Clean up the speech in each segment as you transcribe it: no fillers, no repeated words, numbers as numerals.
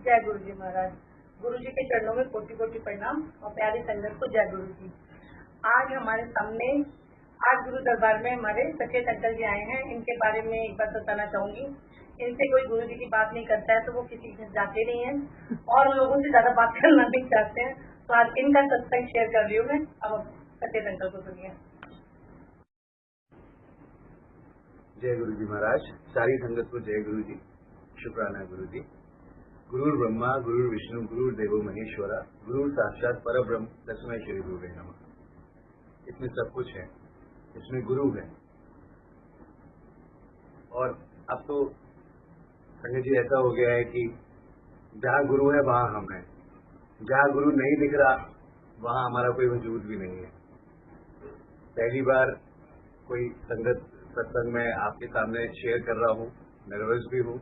जय गुरु जी महाराज। गुरु जी के चरणों में कोटि कोटि प्रणाम और प्यारी संगत को जय गुरु जी। आज हमारे सामने आज गुरु दरबार में हमारे सचेत अंकल जी आए हैं। इनके बारे में एक बात बताना चाहूंगी, इनसे कोई गुरु जी की बात नहीं करता है तो वो किसी के जाते नहीं है और लोगों से ज्यादा बात करना नहीं चाहते हैं। तो आज इनका सत्संग शेयर कर रही हूँ मैं। अब सचेत अंकल को सुनिए। जय गुरु जी महाराज। सारी संगत को जय गुरु जी। शुक्राना गुरु जी। गुरु ब्रह्मा गुरु विष्णु गुरु देवो महेश्वरा गुरु साक्षात पर ब्रह्म तस्मै श्री गुरुवे नमः। इसमें सब कुछ है, इसमें गुरु है। और अब तो संगत जी ऐसा हो गया है कि जहाँ गुरु है वहाँ हम हैं, जहाँ गुरु नहीं दिख रहा वहाँ हमारा कोई वजूद भी नहीं है। पहली बार कोई संगत सत्संग में आपके सामने शेयर कर रहा हूँ, नर्वस भी हूँ,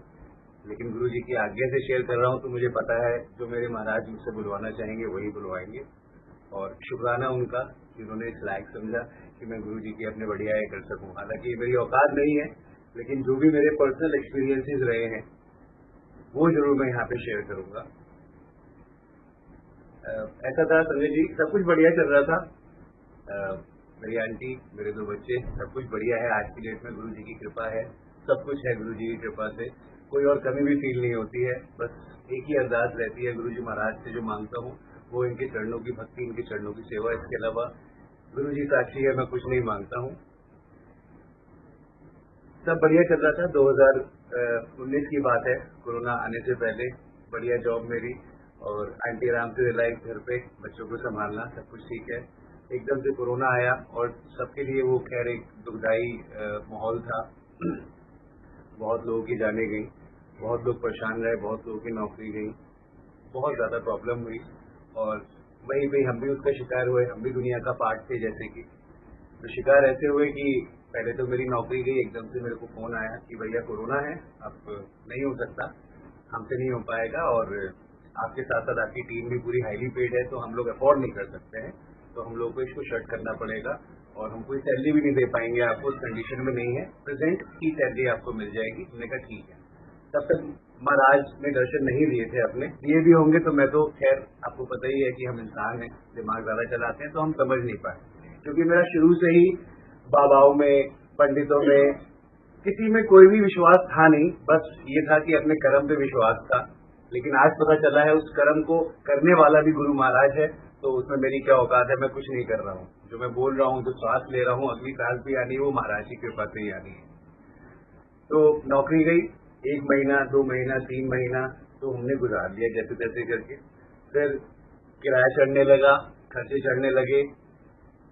लेकिन गुरु जी की आज्ञा से शेयर कर रहा हूँ। तो मुझे पता है जो मेरे महाराज मुझसे बुलवाना चाहेंगे वही बुलवाएंगे। और शुक्राना उनका जिन्होंने इस लायक समझा कि मैं गुरु जी की अपने बढ़िया कर सकूँ। हालांकि मेरी औकात नहीं है, लेकिन जो भी मेरे पर्सनल एक्सपीरियंसेस रहे हैं वो जरूर मैं यहाँ पे शेयर करूंगा। ऐसा था संजय जी, सब कुछ बढ़िया चल रहा था। मेरी आंटी, मेरे 2 बच्चे, सब कुछ बढ़िया है। आज की डेट में गुरु जी की कृपा है, सब कुछ है गुरु जी की कृपा से। कोई और कमी भी फील नहीं होती है। बस एक ही अरदास रहती है गुरु जी महाराज से, जो मांगता हूँ वो इनके चरणों की भक्ति, इनके चरणों की सेवा। इसके अलावा गुरु जी साक्षी है, मैं कुछ नहीं मांगता हूँ। सब बढ़िया चल रहा था। 2019 की बात है, कोरोना आने से पहले। बढ़िया जॉब मेरी और आंटी आराम से रिलैक्स घर पे, बच्चों को संभालना, सब कुछ ठीक है। एकदम से कोरोना आया और सबके लिए वो खैर एक दुखदाई माहौल था। बहुत लोगों की जाने गई, बहुत लोग परेशान रहे, बहुत लोगों की नौकरी गई, बहुत ज्यादा प्रॉब्लम हुई। और वहीं पे हम भी उसका शिकार हुए। हम भी दुनिया का पार्ट थे जैसे कि। तो शिकार ऐसे हुए कि पहले तो मेरी नौकरी गई, एकदम से मेरे को फोन आया कि भैया कोरोना है, अब नहीं हो सकता, हमसे नहीं हो पाएगा, और आपके साथ साथ आपकी टीम भी पूरी हाईली पेड है, तो हम लोग अफोर्ड नहीं कर सकते हैं, तो हम लोग को इसको शट करना पड़ेगा और हम कोई सैलरी भी नहीं दे पाएंगे आपको, उस कंडीशन में नहीं है, प्रेजेंट की सैलरी आपको मिल जाएगी। हमने कहा ठीक है। तब तक महाराज ने दर्शन नहीं दिए थे अपने, दिए भी होंगे तो मैं तो खैर आपको पता ही है कि हम इंसान हैं, दिमाग ज्यादा चलाते हैं, तो हम समझ नहीं पाए। क्योंकि मेरा शुरू से ही बाबाओं में, पंडितों में, किसी में कोई भी विश्वास था नहीं। बस ये था कि अपने कर्म पे विश्वास था। लेकिन आज पता चला है उस कर्म को करने वाला भी गुरु महाराज है, तो उसमें मेरी क्या औकात है, मैं कुछ नहीं कर रहा हूँ। जो मैं बोल रहा हूँ, जो श्वास ले रहा हूँ, अगली सांस भी आनी है वो महाराज की कृपा से ही आनी है। तो नौकरी गई, 1 महीना, 2 महीना, 3 महीना तो हमने गुजार लिया जैसे तैसे करके। फिर किराया चढ़ने लगा, खर्चे चढ़ने लगे,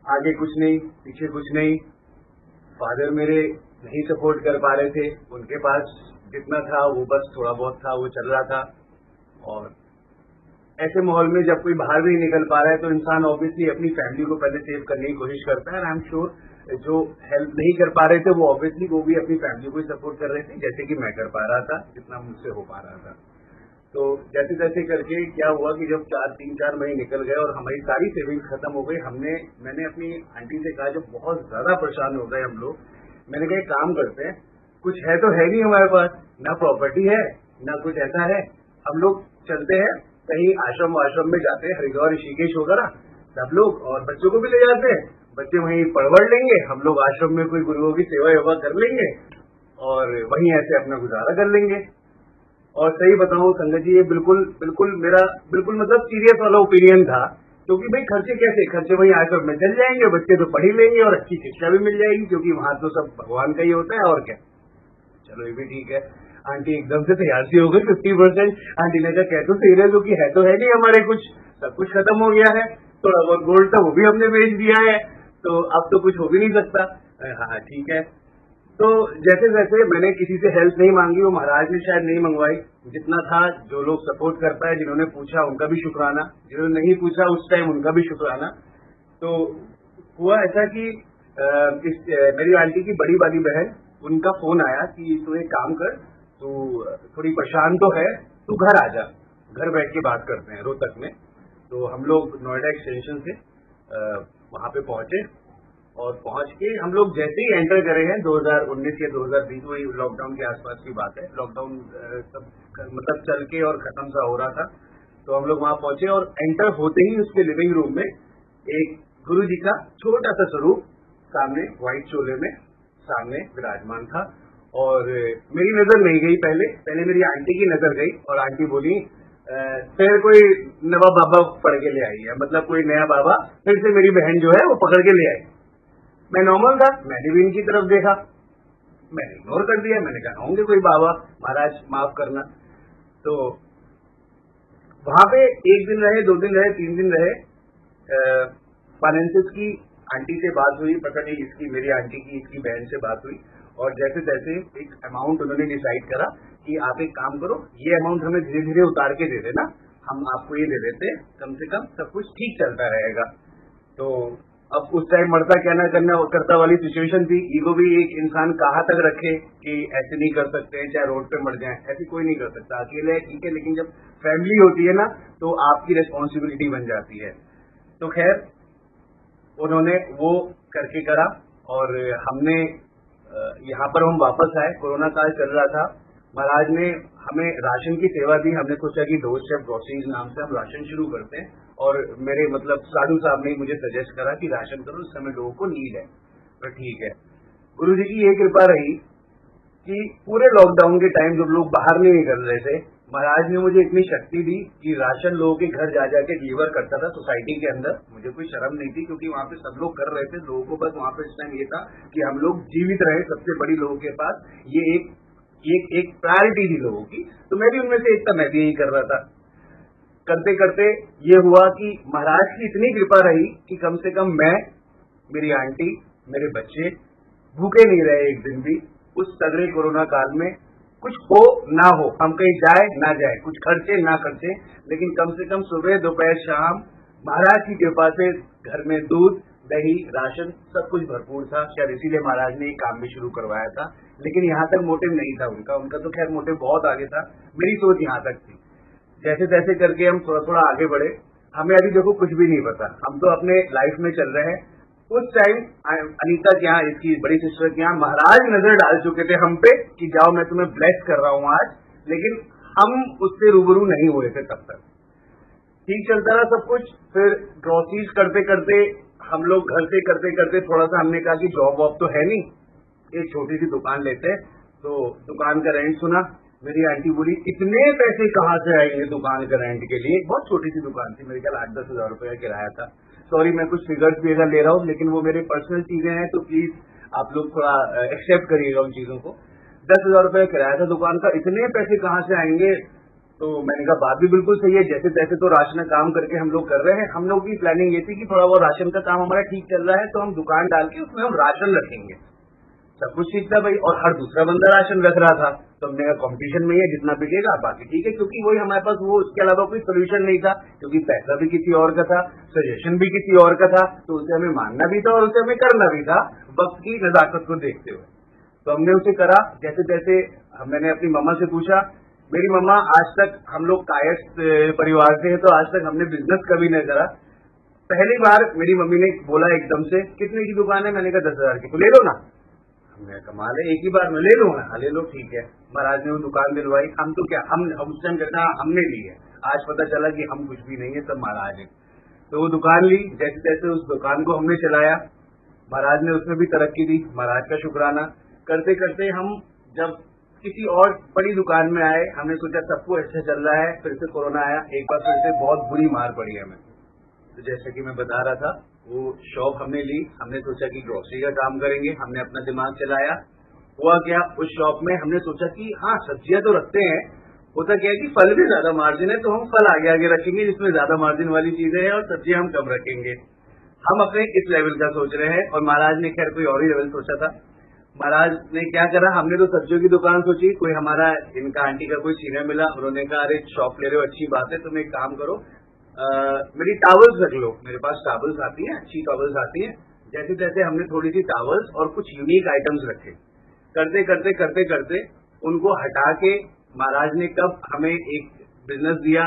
आगे कुछ नहीं, पीछे कुछ नहीं। फादर मेरे नहीं सपोर्ट कर पा रहे थे, उनके पास जितना था वो बस थोड़ा बहुत था, वो चल रहा था। और ऐसे माहौल में जब कोई बाहर भी निकल पा रहा है तो इंसान ऑब्वियसली अपनी फैमिली को पहले सेव करने की कोशिश करता है। आई एम श्योर जो हेल्प नहीं कर पा रहे थे वो ऑब्वियसली वो भी अपनी फैमिली को ही सपोर्ट कर रहे थे, जैसे कि मैं कर पा रहा था, जितना मुझसे हो पा रहा था। तो जैसे तैसे करके क्या हुआ कि जब 3-4 महीने निकल गए और हमारी सारी सेविंग्स खत्म हो गई, मैंने अपनी आंटी से कहा, जब बहुत ज्यादा परेशान हो गए हम लोग, मैंने कहा एक काम करते हैं, कुछ है तो है नहीं हमारे पास, ना प्रॉपर्टी है ना कुछ ऐसा है, हम लोग चलते हैं कहीं आश्रम में जाते हैं, हरिद्वार ऋषिकेश वगैरह, सब लोग, और बच्चों को भी ले जाते हैं, बच्चे वहीं पढ़ लेंगे, हम लोग आश्रम में कोई गुरुओं की सेवा योगा कर लेंगे और वहीं ऐसे अपना गुजारा कर लेंगे। और सही बताऊं संगत जी, ये बिल्कुल मेरा मतलब सीरियस वाला ओपिनियन था। क्योंकि भाई खर्चे कैसे, खर्चे वहीं आश्रम में चल जाएंगे, बच्चे तो पढ़ ही लेंगे और अच्छी शिक्षा भी मिल जाएगी, क्योंकि वहां तो सब भगवान का ही होता है, और क्या। चलो ये भी ठीक है। आंटी एकदम से तैयार सी हो गई 50%। आंटी ने कहा कह तो सही रहे, क्योंकि है तो है नहीं हमारे कुछ, सब कुछ खत्म हो गया है, थोड़ा बहुत गोल्ड था वो भी हमने बेच दिया है, तो अब तो कुछ हो भी नहीं सकता। हाँ ठीक है। तो जैसे जैसे मैंने किसी से हेल्प नहीं मांगी, वो महाराज ने शायद नहीं मंगवाई, जितना था, जो लोग सपोर्ट करता है, जिन्होंने पूछा उनका भी शुक्राना, जिन्होंने नहीं पूछा उस टाइम उनका भी शुक्राना। तो हुआ ऐसा कि मेरी आंटी की बड़ी वाली बहन, उनका फोन आया कि तू एक काम कर, तू थोड़ी परेशान तो है, तू घर आ जा, घर बैठ के बात करते हैं रोहतक में। तो हम लोग नोएडा एक्सटेंशन से वहां पे पहुंचे और पहुंच के हम लोग जैसे ही एंटर करे हैं 2019 या 2020, वही लॉकडाउन के आसपास की बात है। लॉकडाउन सब मतलब चल के और खत्म सा हो रहा था, तो हम लोग वहां पहुंचे और एंटर होते ही उसके लिविंग रूम में एक गुरु जी का छोटा सा स्वरूप सामने व्हाइट चोले में सामने विराजमान था। और मेरी नजर नहीं गई, पहले मेरी आंटी की नजर गई और आंटी बोली फिर कोई नवा बाबा पकड़ के ले आई है, मतलब कोई नया बाबा फिर से मेरी बहन जो है वो पकड़ के ले आई। मैं नॉर्मल था, मैंने भी इनकी तरफ देखा, मैंने इग्नोर कर दिया, मैंने कहा होंगे कोई बाबा, महाराज माफ करना। तो वहां पे 1 दिन रहे, 2 दिन रहे, 3 दिन रहे। फाइनेंसिस की आंटी से बात हुई, पता नहीं इसकी मेरी आंटी की इसकी बहन से बात हुई, और जैसे तैसे एक अमाउंट उन्होंने डिसाइड करा कि आप एक काम करो, ये अमाउंट हमें धीरे धीरे उतार के दे देना, हम आपको ये दे देते, कम से कम सब कुछ ठीक चलता रहेगा। तो अब उस टाइम मरता क्या ना करना करता वाली सिचुएशन थी। ईगो भी एक इंसान कहाँ तक रखे कि ऐसे नहीं कर सकते, चाहे रोड पे मर जाए, ऐसे कोई नहीं कर सकता। अकेले ठीक है, लेकिन जब फैमिली होती है ना तो आपकी रिस्पॉन्सिबिलिटी बन जाती है। तो खैर उन्होंने वो करके करा और हमने यहाँ पर हम वापस आए। कोरोना काल चल रहा था, महाराज ने हमें राशन की सेवा दी। हमने सोचा कि डोर स्टेप ग्रोसरीज नाम से हम राशन शुरू करते हैं, और मेरे मतलब साधु साहब ने मुझे सजेस्ट करा कि राशन करो, उस समय लोगों को नीड है। तो ठीक है, गुरु जी की ये कृपा रही कि पूरे लॉकडाउन के टाइम जब लोग बाहर नहीं निकल रहे थे, महाराज ने मुझे इतनी शक्ति दी कि राशन लोगों के घर जा जाके डिलीवर करता था सोसाइटी के अंदर। मुझे कोई शर्म नहीं थी, क्योंकि वहाँ पे सब लोग कर रहे थे। लोगों को बस वहाँ पे इस टाइम ये था कि हम लोग जीवित रहे, सबसे बड़ी लोगों के पास ये एक प्रायोरिटी थी लोगों की। तो मैं भी उनमें से एक था, मैं भी यही कर रहा था। करते करते ये हुआ कि महाराज की इतनी कृपा रही कि कम से कम मैं, मेरी आंटी, मेरे बच्चे भूखे नहीं रहे एक दिन भी उस तगड़े कोरोना काल में। कुछ हो ना हो, हम कहीं जाए ना जाए, कुछ खर्चे ना खर्चे, लेकिन कम से कम सुबह दोपहर शाम महाराज की कृपा से घर में दूध दही राशन सब कुछ भरपूर था। शायद इसीलिए महाराज ने ये काम भी शुरू करवाया था, लेकिन यहाँ तक मोटिव नहीं था उनका तो खैर मोटिव बहुत आगे था। मेरी सोच यहाँ तक थी। जैसे तैसे करके हम थोड़ा थोड़ा आगे बढ़े। हमें अभी देखो कुछ भी नहीं पता, हम तो अपने लाइफ में चल रहे हैं। उस टाइम अनीता के यहाँ, इसकी बड़ी सिस्टर के यहाँ महाराज नजर डाल चुके थे हम पे कि जाओ मैं तुम्हें ब्लेस कर रहा हूँ आज, लेकिन हम उससे रूबरू नहीं हुए थे तब तक। ठीक चलता रहा सब कुछ। फिर ग्रोसरीज करते करते हम लोग घर से करते करते थोड़ा सा हमने कहा कि जॉब वॉब तो है नहीं, एक छोटी सी दुकान लेते। तो दुकान का रेंट सुना, मेरी आंटी बोली इतने पैसे कहाँ से आएंगे दुकान का रेंट के लिए। बहुत छोटी सी दुकान थी, मेरे ख्याल 8-10 हजार रुपए का किराया था। सॉरी मैं कुछ फिगर्स भी अगर ले रहा हूँ, लेकिन वो मेरे पर्सनल चीजें हैं, तो प्लीज आप लोग थोड़ा एक्सेप्ट करिएगा उन चीजों को। 10,000 रुपए किराया था दुकान का, इतने पैसे कहाँ से आएंगे। तो मैंने कहा बात भी बिल्कुल सही है, जैसे तैसे तो राशन काम करके हम लोग कर रहे हैं। हम लोग की प्लानिंग ये थी कि थोड़ा वो राशन का काम हमारा ठीक चल रहा है तो हम दुकान डाल के उसमें हम राशन रखेंगे। सब कुछ ठीक था भाई, और हर दूसरा बंदा राशन रख रहा था। तो हमने कहा कॉम्पिटिशन में ही है, जितना बिकेगा बाकी ठीक है, क्योंकि वही हमारे पास वो उसके अलावा कोई सोल्यूशन नहीं था, क्योंकि पैसा भी किसी और का था, सजेशन भी किसी और का था, तो उसे हमें मानना भी था और उसे हमें करना भी था वक्त की नजाकत को देखते हुए। तो हमने उसे करा जैसे तैसे। मैंने अपनी मम्मा से पूछा, मेरी मम्मा आज तक, हम लोग कायस्थ परिवार से हैं, तो आज तक हमने बिजनेस कभी नहीं करा। पहली बार मेरी मम्मी ने बोला एकदम से, कितने की दुकान है? मैंने कहा 10,000 की। तो ले लो ना। हमने कमाल है, एक ही बार में ले लूंगा। हाँ ले लो, ठीक है। महाराज ने वो दुकान दिलवाई। हम तो क्या, हम उस टाइम कहते हमने ली है, आज पता चला कि हम कुछ भी नहीं है, सब महाराज है। तो वो दुकान ली, जैसे तैसे उस दुकान को हमने चलाया। महाराज ने उसमें भी तरक्की दी, महाराज का शुक्राना। करते करते हम जब किसी और बड़ी दुकान में आए, हमने सोचा सबको अच्छा चल रहा है, फिर से कोरोना आया, एक बार फिर से बहुत बुरी मार पड़ी हमें। तो जैसे कि मैं बता रहा था, वो शॉप हमने ली, हमने सोचा कि ग्रोसरी का काम करेंगे, हमने अपना दिमाग चलाया। हुआ क्या, उस शॉप में हमने सोचा कि हाँ सब्जियां तो रखते हैं, होता क्या है कि फल में ज्यादा मार्जिन है, तो हम फल आगे आगे रखेंगे जिसमें ज्यादा मार्जिन वाली चीजें हैं, और सब्जियां हम कम रखेंगे। हम अपने इस लेवल का सोच रहे हैं, और महाराज ने खैर कोई और ही लेवल सोचा था। महाराज ने क्या करा, हमने तो सब्जियों की दुकान सोची, कोई हमारा इनका आंटी का कोई सीनियर मिला, उन्होंने कहा अरे शॉप ले रहे हो अच्छी बात है, तुम एक काम करो मेरी टावल्स रख लो, मेरे पास टावल्स आती हैं, अच्छी टावल्स आती हैं। जैसे तैसे हमने थोड़ी सी टावल्स और कुछ यूनिक आइटम्स रखे। करते करते करते करते उनको हटा के महाराज ने कब हमें एक बिजनेस दिया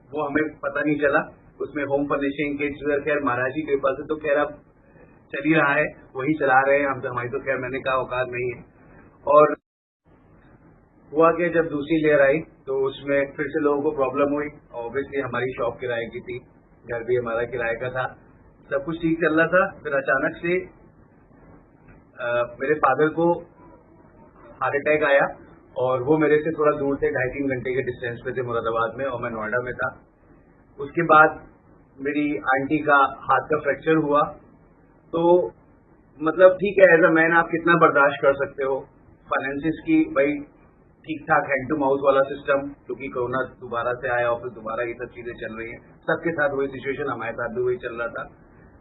वो हमें पता नहीं चला। उसमें होम फर्निशिंग, किड्स वेयर, खैर महाराज की कृपा से तो खैर अब चल ही रहा है, वही चला रहे हैं हम तो, हमारी तो खैर मैंने कहा औकात नहीं है। और हुआ कि जब दूसरी लेयर आई तो उसमें फिर से लोगों को प्रॉब्लम हुई। ऑब्वियसली हमारी शॉप किराए की थी, घर भी हमारा किराए का था, सब कुछ ठीक चल रहा था। फिर अचानक से मेरे फादर को हार्ट अटैक आया और वो मेरे से थोड़ा दूर थे, 2.5-3 घंटे के डिस्टेंस पे थे मुरादाबाद में, और मैं नोएडा में था। उसके बाद मेरी आंटी का हाथ का फ्रैक्चर हुआ। तो मतलब ठीक है, एज अ मैन आप कितना बर्दाश्त कर सकते हो। फाइनेंसिस की भाई ठीक ठाक हैंड टू माउथ वाला सिस्टम, क्योंकि कोरोना दोबारा से आया और फिर दोबारा ये सब चीजें चल रही हैं, सबके साथ वही सिचुएशन, हमारे साथ भी वही चल रहा था।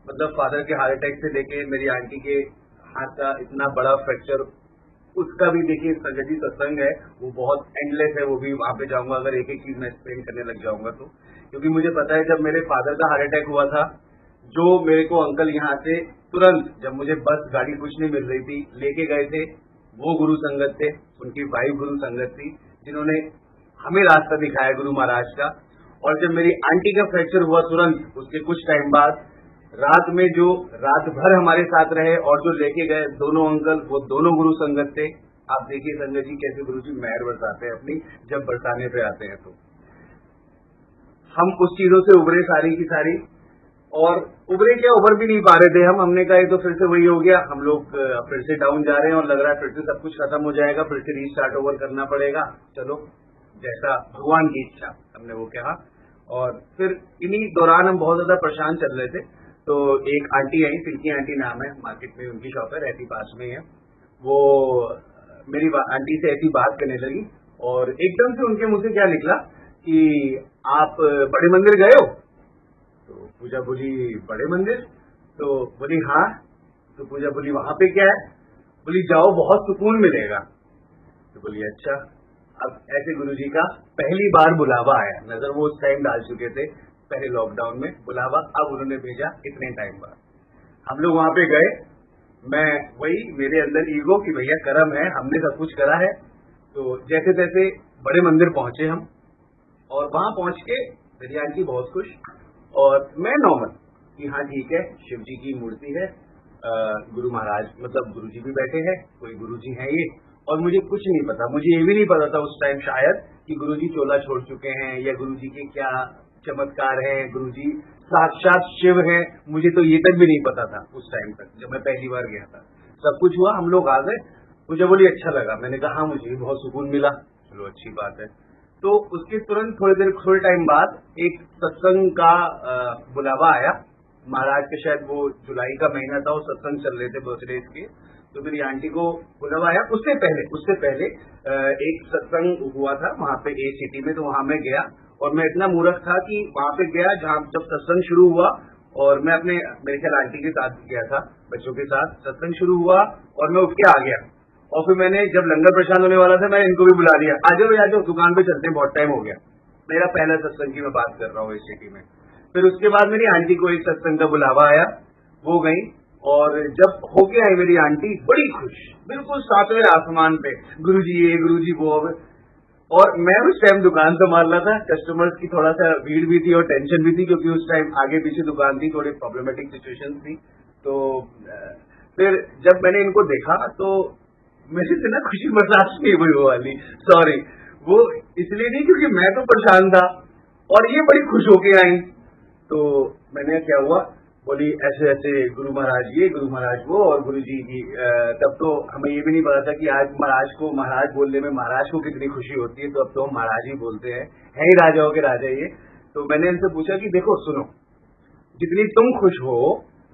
मतलब फादर के हार्ट अटैक से लेके मेरी आंटी के हाथ का इतना बड़ा फ्रैक्चर, उसका भी देखिए संजय जी सत्संग है, वो बहुत एंडलेस है, वो भी वहां पे जाऊंगा अगर एक एक चीज मैं एक्सप्लेन करने लग जाऊंगा तो। क्योंकि मुझे पता है जब मेरे फादर का हार्ट अटैक हुआ था, जो मेरे को अंकल यहाँ से तुरंत, जब मुझे बस गाड़ी कुछ नहीं मिल रही थी, लेके गए थे, वो गुरु संगत थे, उनकी वाइफ गुरु संगत थी, जिन्होंने हमें रास्ता दिखाया गुरु महाराज का। और जब मेरी आंटी का फ्रैक्चर हुआ तुरंत उसके कुछ टाइम बाद, रात में जो रात भर हमारे साथ रहे और जो लेके गए दोनों अंकल, वो दोनों गुरु संगत थे। आप देखिए संगत जी कैसे गुरु जी मेहर बरसाते हैं अपनी, जब बरसाने पे आते हैं तो हम उस चीजों से उभरे सारी की सारी। और उभरे क्या, उभर भी नहीं पा रहे थे हम। हमने कहा ये तो फिर से वही हो गया, हम लोग फिर से डाउन जा रहे हैं और लग रहा है फिर से सब कुछ खत्म हो जाएगा, फिर से रीस्टार्ट ओवर करना पड़ेगा, चलो जैसा भगवान की इच्छा, हमने वो कहा। और फिर इन्हीं दौरान हम बहुत ज्यादा परेशान चल रहे थे। तो एक आंटी आई, सिल्की आंटी नाम है, मार्केट में उनकी शॉप है, रहती पास में ही है। वो मेरी आंटी से ऐसी बात करने लगी और एकदम से उनके मुंह से क्या निकला कि आप बड़े मंदिर गए हो? तो पूजा बोली बड़े मंदिर? तो बोली हाँ। तो पूजा बोली वहां पे क्या है? बोली जाओ बहुत सुकून मिलेगा। तो बोली अच्छा। अब ऐसे गुरुजी का पहली बार बुलावा आया, नजर वो उस टाइम डाल चुके थे पहले लॉकडाउन में, बुलावा अब उन्होंने भेजा इतने टाइम बाद। हम लोग वहां पे गए, मैं वही मेरे अंदर ईगो कि भैया कर्म है, हमने सब कुछ करा है। तो जैसे तैसे बड़े मंदिर पहुंचे हम, और वहां पहुंच के मेरी आंटी बहुत खुश और मैं नॉर्मल कि हाँ ठीक है, शिव जी की मूर्ति है, गुरु महाराज मतलब गुरु जी भी बैठे हैं, कोई गुरु जी है ये। और मुझे कुछ नहीं पता, मुझे ये भी नहीं पता था उस टाइम शायद कि गुरु जी चोला छोड़ चुके हैं या गुरु जी के क्या चमत्कार है, गुरु जी साक्षात शिव है, मुझे तो ये तक भी नहीं पता था उस टाइम तक जब मैं पहली बार गया था। सब कुछ हुआ, हम लोग आ गए, मुझे बोली अच्छा लगा, मैंने कहा हाँ मुझे भी बहुत सुकून मिला, चलो अच्छी बात है। तो उसके तुरंत थोड़े टाइम बाद एक सत्संग का बुलावा आया महाराज के, शायद वो जुलाई का महीना था, वो सत्संग चल रहे थे बर्थडे के। तो मेरी आंटी को बुलावा आया, उससे पहले एक सत्संग हुआ था वहां पे ए सिटी में, तो वहां मैं गया और मैं इतना मूर्ख था कि वहां पे गया जहां जब सत्संग शुरू हुआ, और मैं अपने मेरे ख्याल आंटी के साथ गया था, बच्चों के साथ सत्संग शुरू हुआ और मैं उठ के आ गया। और फिर मैंने जब लंगर प्रसाद होने वाला था, मैंने इनको भी बुला लिया, आ जाओ दुकान पे चलते हैं, बहुत टाइम हो गया। मेरा पहला सत्संग की मैं बात कर रहा हूँ इस सिटी में। फिर उसके बाद मेरी आंटी को एक सत्संग का बुलावा आया, वो गई, और जब होके आई मेरी आंटी बड़ी खुश, बिल्कुल सातवें आसमान पे, गुरुजी ये गुरुजी वो। और मैं उस टाइम दुकान संभाल रहा था, कस्टमर्स की थोड़ा सा भीड़ भी थी और टेंशन भी थी, क्योंकि उस टाइम आगे पीछे दुकान थी, थोड़ी प्रॉब्लमेटिक सिचुएशन थी। तो फिर जब मैंने इनको देखा तो मेरे से ना खुशी बर्दाश्त नहीं हुई वो वाली, सॉरी, वो इसलिए नहीं क्योंकि मैं तो परेशान था और ये बड़ी खुश होके आई। तो मैंने क्या हुआ, बोली ऐसे ऐसे गुरु महाराज ये गुरु महाराज वो और गुरु जी की। तब तो हमें ये भी नहीं पता था कि आज महाराज को महाराज बोलने में महाराज को कितनी खुशी होती है, तो अब तो हम महाराज ही बोलते हैं, है ही राजाओं के राजा ये। तो मैंने इनसे पूछा कि देखो सुनो, जितनी तुम खुश हो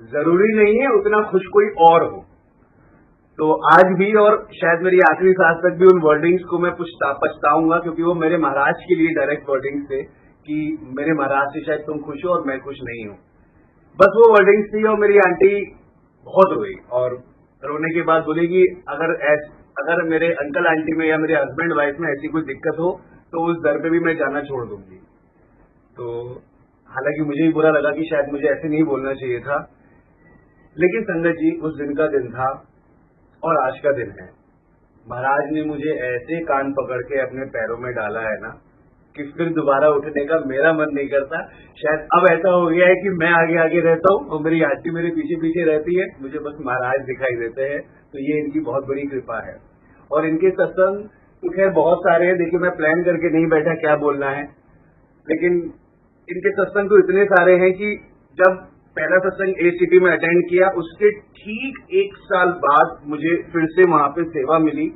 जरूरी नहीं है उतना खुश कोई और हो। तो आज भी और शायद मेरी आखिरी सांस तक भी उन वर्डिंग्स को मैं पछताऊंगा, क्योंकि वो मेरे महाराज के लिए डायरेक्ट वर्डिंग्स थे कि मेरे महाराज से शायद तुम खुश हो और मैं खुश नहीं हूं। बस वो वर्डिंग्स थी और मेरी आंटी बहुत रोई, और रोने के बाद बोली कि अगर मेरे अंकल आंटी में या मेरे हस्बैंड वाइफ में ऐसी कोई दिक्कत हो तो उस दर पे भी मैं जाना छोड़ दूंगी। तो हालांकि मुझे भी बुरा लगा कि शायद मुझे ऐसे नहीं बोलना चाहिए था, लेकिन संगत जी उस दिन का दिन था और आज का दिन है। महाराज ने मुझे ऐसे कान पकड़ के अपने पैरों में डाला है ना कि फिर दोबारा उठने का मेरा मन नहीं करता। शायद अब ऐसा हो गया है कि मैं आगे आगे रहता हूँ और मेरी आंटी मेरे पीछे पीछे रहती है, मुझे बस महाराज दिखाई देते हैं। तो ये इनकी बहुत बड़ी कृपा है। और इनके सत्संग तो खैर बहुत सारे हैं। देखिए, मैं प्लान करके नहीं बैठा क्या बोलना है, लेकिन इनके सत्संग तो इतने सारे हैं कि जब पहला सत्संग एसीटी में अटेंड किया, उसके ठीक 1 साल बाद मुझे फिर से वहां पे सेवा मिली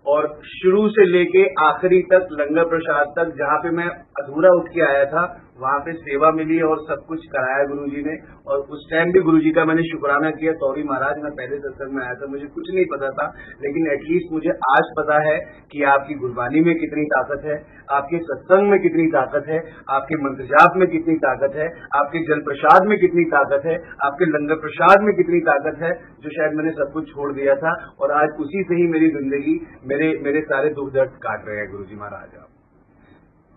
और शुरू से लेके आखिरी तक लंगर प्रसाद तक जहाँ पे मैं अधूरा उठ के आया था वहां पे सेवा मिली और सब कुछ कराया गुरुजी ने। और उस टाइम भी गुरुजी का मैंने शुक्राना किया, सॉरी महाराज मैं पहले सत्संग में आया था, मुझे कुछ नहीं पता था, लेकिन एटलीस्ट मुझे आज पता है कि आपकी गुरबानी में कितनी ताकत है, आपके सत्संग में कितनी ताकत है, आपके मंत्र जाप में कितनी ताकत है, आपके जल प्रसाद में कितनी ताकत है, आपके लंगर प्रसाद में कितनी ताकत है, जो शायद मैंने सब कुछ छोड़ दिया था और आज उसी से ही मेरी जिंदगी मेरे सारे दुख दर्द काट रहे हैं गुरुजी महाराज। आप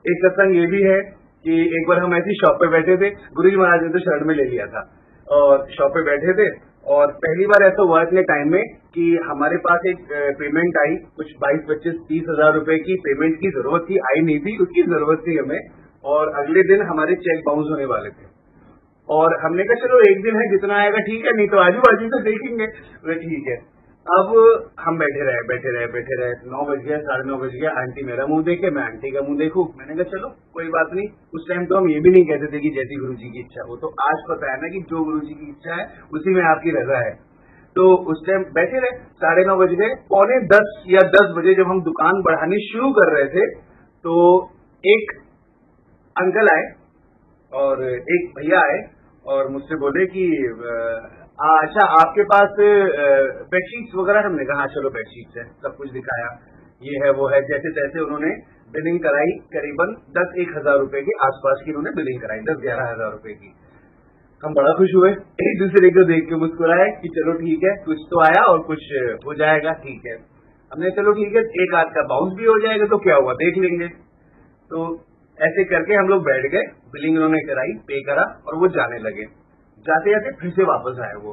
एक सत्संग ये भी है कि एक बार हम ऐसी शॉप पे बैठे थे, गुरुजी महाराज ने तो शरण में ले लिया था और शॉप पे बैठे थे और पहली बार ऐसा हुआ इतने टाइम में कि हमारे पास एक पेमेंट आई, कुछ 22-25-30 हजार रुपए की पेमेंट की जरूरत थी, आई नहीं थी, उसकी जरूरत थी हमें। और अगले दिन हमारे चेक बाउंस होने वाले थे और हमने कहा चलो एक दिन है, जितना आएगा ठीक है, नहीं तो आजू बाजू से देखेंगे। ठीक है। अब हम बैठे रहे 9 बज गया, 9:30 बज गया, आंटी मेरा मुंह देखे, मैं आंटी का मुंह देखूं। मैंने कहा चलो कोई बात नहीं। उस टाइम तो हम ये भी नहीं कहते थे कि जैसी गुरुजी की इच्छा, वो तो आज पता है ना कि जो गुरुजी की इच्छा है उसी में आपकी रजा है। तो उस टाइम बैठे रहे, 9:30 बज गए, 9:45 या 10 बजे जब हम दुकान बढ़ानी शुरू कर रहे थे तो एक अंकल आए और एक भैया आए और मुझसे बोले कि अच्छा आपके पास बेडशीट्स वगैरह, हमने कहा हाँ चलो बेडशीट्स है, सब कुछ दिखाया, ये है वो है, जैसे तैसे उन्होंने बिलिंग कराई, करीबन 10-1 हजार रुपए के आसपास की उन्होंने बिलिंग कराई, 10-11 हजार रुपए की। हम बड़ा खुश हुए, एक दूसरे को देख के मुस्कुराए कि चलो ठीक है, कुछ तो आया और कुछ हो जाएगा, ठीक है। हमने चलो ठीक है, एक आध का बाउंस भी हो जाएगा तो क्या हुआ, देख लेंगे। तो ऐसे करके हम लोग बैठ गए, बिलिंग उन्होंने कराई, पे करा और वो जाने लगे। जाते जाते फिर से वापस आए, वो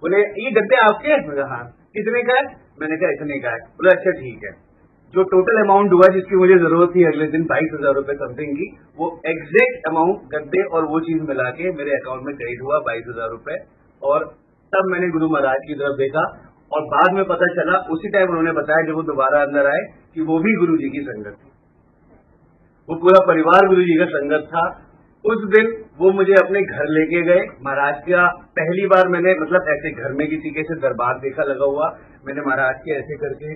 बोले ये गद्दे आपके हैं? मैंने हाँ। कितने का है? मैंने कहा इतने का है। बोले अच्छा ठीक है। जो टोटल अमाउंट हुआ जिसकी मुझे जरूरत थी अगले दिन 22,000 रुपए समथिंग की, वो एग्जैक्ट अमाउंट गद्दे और वो चीज मिला के मेरे अकाउंट में क्रेडिट हुआ 22,000 रुपए। और तब मैंने गुरु महाराज की तरफ देखा और बाद में पता चला, उसी टाइम उन्होंने बताया जब वो दोबारा अंदर आए कि वो भी गुरु जी की संगत थी, वो पूरा परिवार गुरु जी का संगत था। उस दिन वो मुझे अपने घर लेके गए महाराज का। पहली बार मैंने मतलब ऐसे घर में किसी के से दरबार देखा लगा हुआ, मैंने महाराज के ऐसे करके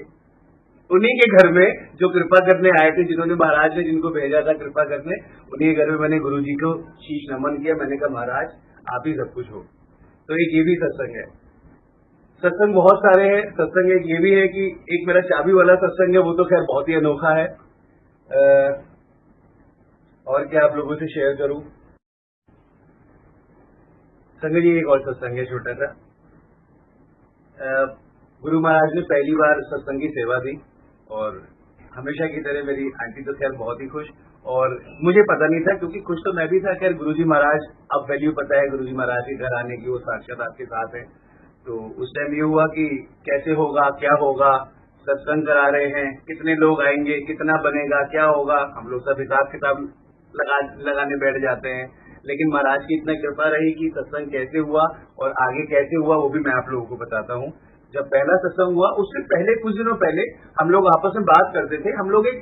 उन्हीं के घर में जो कृपा करने आए थे, जिन्होंने महाराज ने जिनको भेजा था कृपा करने, उन्हीं के घर में मैंने गुरु जी को शीश नमन किया। मैंने कहा महाराज आप ही सब कुछ हो। तो एक ये भी सत्संग है। सत्संग बहुत सारे हैं। सत्संग एक ये भी है कि एक मेरा चाबी वाला सत्संग है, वो तो खैर बहुत ही अनोखा है। और क्या आप लोगों से शेयर करूं? संगत जी एक और सत्संग है छोटा सा। गुरु महाराज ने पहली बार सत्संग की सेवा दी और हमेशा की तरह मेरी आंटी तो खैर बहुत ही खुश, और मुझे पता नहीं था क्योंकि खुश तो मैं भी था। खैर गुरुजी महाराज, अब वैल्यू पता है गुरुजी महाराज के घर आने की, वो साक्षात आपके साथ है। तो उस टाइम ये हुआ कि कैसे होगा, क्या होगा, सत्संग करा रहे हैं, कितने लोग आएंगे, कितना बनेगा, क्या होगा, हम लोग सब हिसाब किताब लगाने बैठ जाते हैं। लेकिन महाराज की इतना कृपा रही कि सत्संग कैसे हुआ और आगे कैसे हुआ वो भी मैं आप लोगों को बताता हूँ। जब पहला सत्संग हुआ उससे पहले कुछ दिनों पहले हम लोग आपस में बात करते थे। हम लोग एक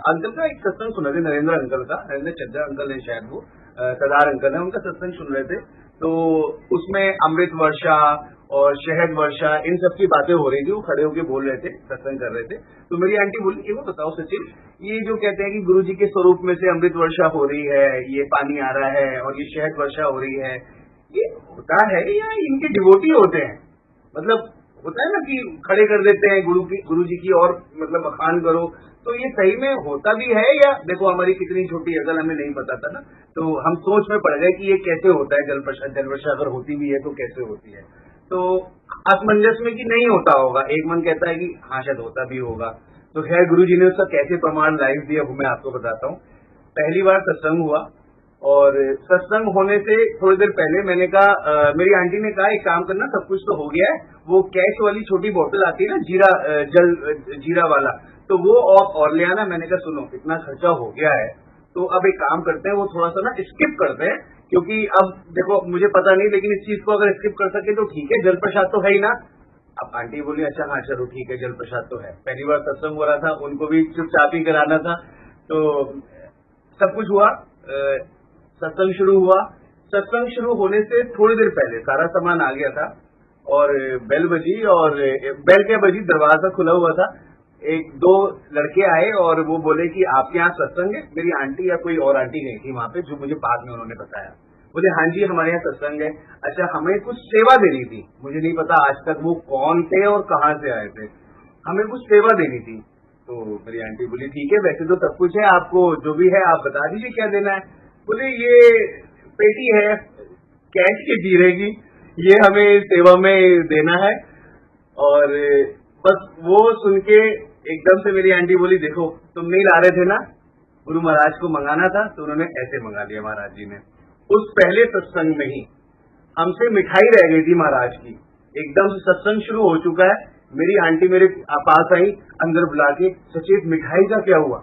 अंकल का एक सत्संग सुन रहे थे, नरेंद्र अंकल का, नरेंद्र चड्डा अंकल है शायद, वो सरदार अंकल है, उनका सत्संग सुन रहे थे। तो उसमें अमृत वर्षा और शहद वर्षा इन सब की बातें हो रही थी, वो खड़े होके बोल रहे थे, सत्संग कर रहे थे। तो मेरी आंटी बोली कि वो बताओ सचिन, ये जो कहते हैं कि गुरुजी के स्वरूप में से अमृत वर्षा हो रही है, ये पानी आ रहा है और ये शहद वर्षा हो रही है, ये होता है या इनके डिवोटी होते हैं? मतलब होता है ना कि खड़े कर देते हैं गुरु जी की और मतलब बखान करो, तो ये सही में होता भी है या? देखो हमारी कितनी छोटी अकल, हमें नहीं पता था ना, तो हम सोच में पड़ गए कि ये कैसे होता है, जल वर्षा अगर होती भी है तो कैसे होती है। तो असमंजस में कि नहीं होता होगा, एक मन कहता है कि हाँ शायद होता भी होगा। तो खैर गुरुजी ने उसका कैसे प्रमाण लाइव दिया वो मैं आपको बताता हूँ। पहली बार सत्संग हुआ और सत्संग होने से थोड़ी देर पहले मैंने कहा, मेरी आंटी ने कहा एक काम करना, सब कुछ तो हो गया है, वो कैश वाली छोटी बोतल आती है ना जीरा वाला, तो वो और ले आना। मैंने कहा सुनो इतना खर्चा हो गया है तो अब एक काम करते हैं, वो थोड़ा सा ना स्किप करते हैं, क्योंकि अब देखो मुझे पता नहीं, लेकिन इस चीज को अगर स्किप कर सके तो ठीक है, जल प्रसाद तो है ही ना। अब आंटी बोली अच्छा हाँ चलो ठीक है, जल प्रसाद तो है। पहली बार सत्संग हो रहा था, उनको भी चुपचाप ही कराना था, तो सब कुछ हुआ। सत्संग शुरू हुआ। सत्संग शुरू होने से थोड़ी देर पहले सारा सामान आ गया था और बेल बजी, और बेल क्या बजी, दरवाजा खुला हुआ था। एक दो लड़के आए और वो बोले कि आपके यहाँ सत्संग है। मेरी आंटी या कोई और आंटी गई थी वहां पे, जो मुझे बाद में उन्होंने बताया। बोले हाँ जी हमारे यहाँ सत्संग है। अच्छा हमें कुछ सेवा देनी थी, मुझे नहीं पता आज तक वो कौन थे और कहाँ से आए थे, हमें कुछ सेवा देनी थी। तो मेरी आंटी बोली ठीक है, वैसे तो सब कुछ है, आपको जो भी है आप बता दीजिए क्या देना है। बोले ये पेटी है कैश की जी रहेगी, ये हमें सेवा में देना है। और बस वो सुन के एकदम से मेरी आंटी बोली देखो तुम नहीं ला रहे थे ना, गुरु महाराज को मंगाना था तो उन्होंने ऐसे मंगा लिया महाराज जी ने। उस पहले सत्संग में ही हमसे मिठाई रह गई थी महाराज की। एकदम से सत्संग शुरू हो चुका है, मेरी आंटी मेरे पास आई अंदर बुला के, सचेत मिठाई का क्या हुआ।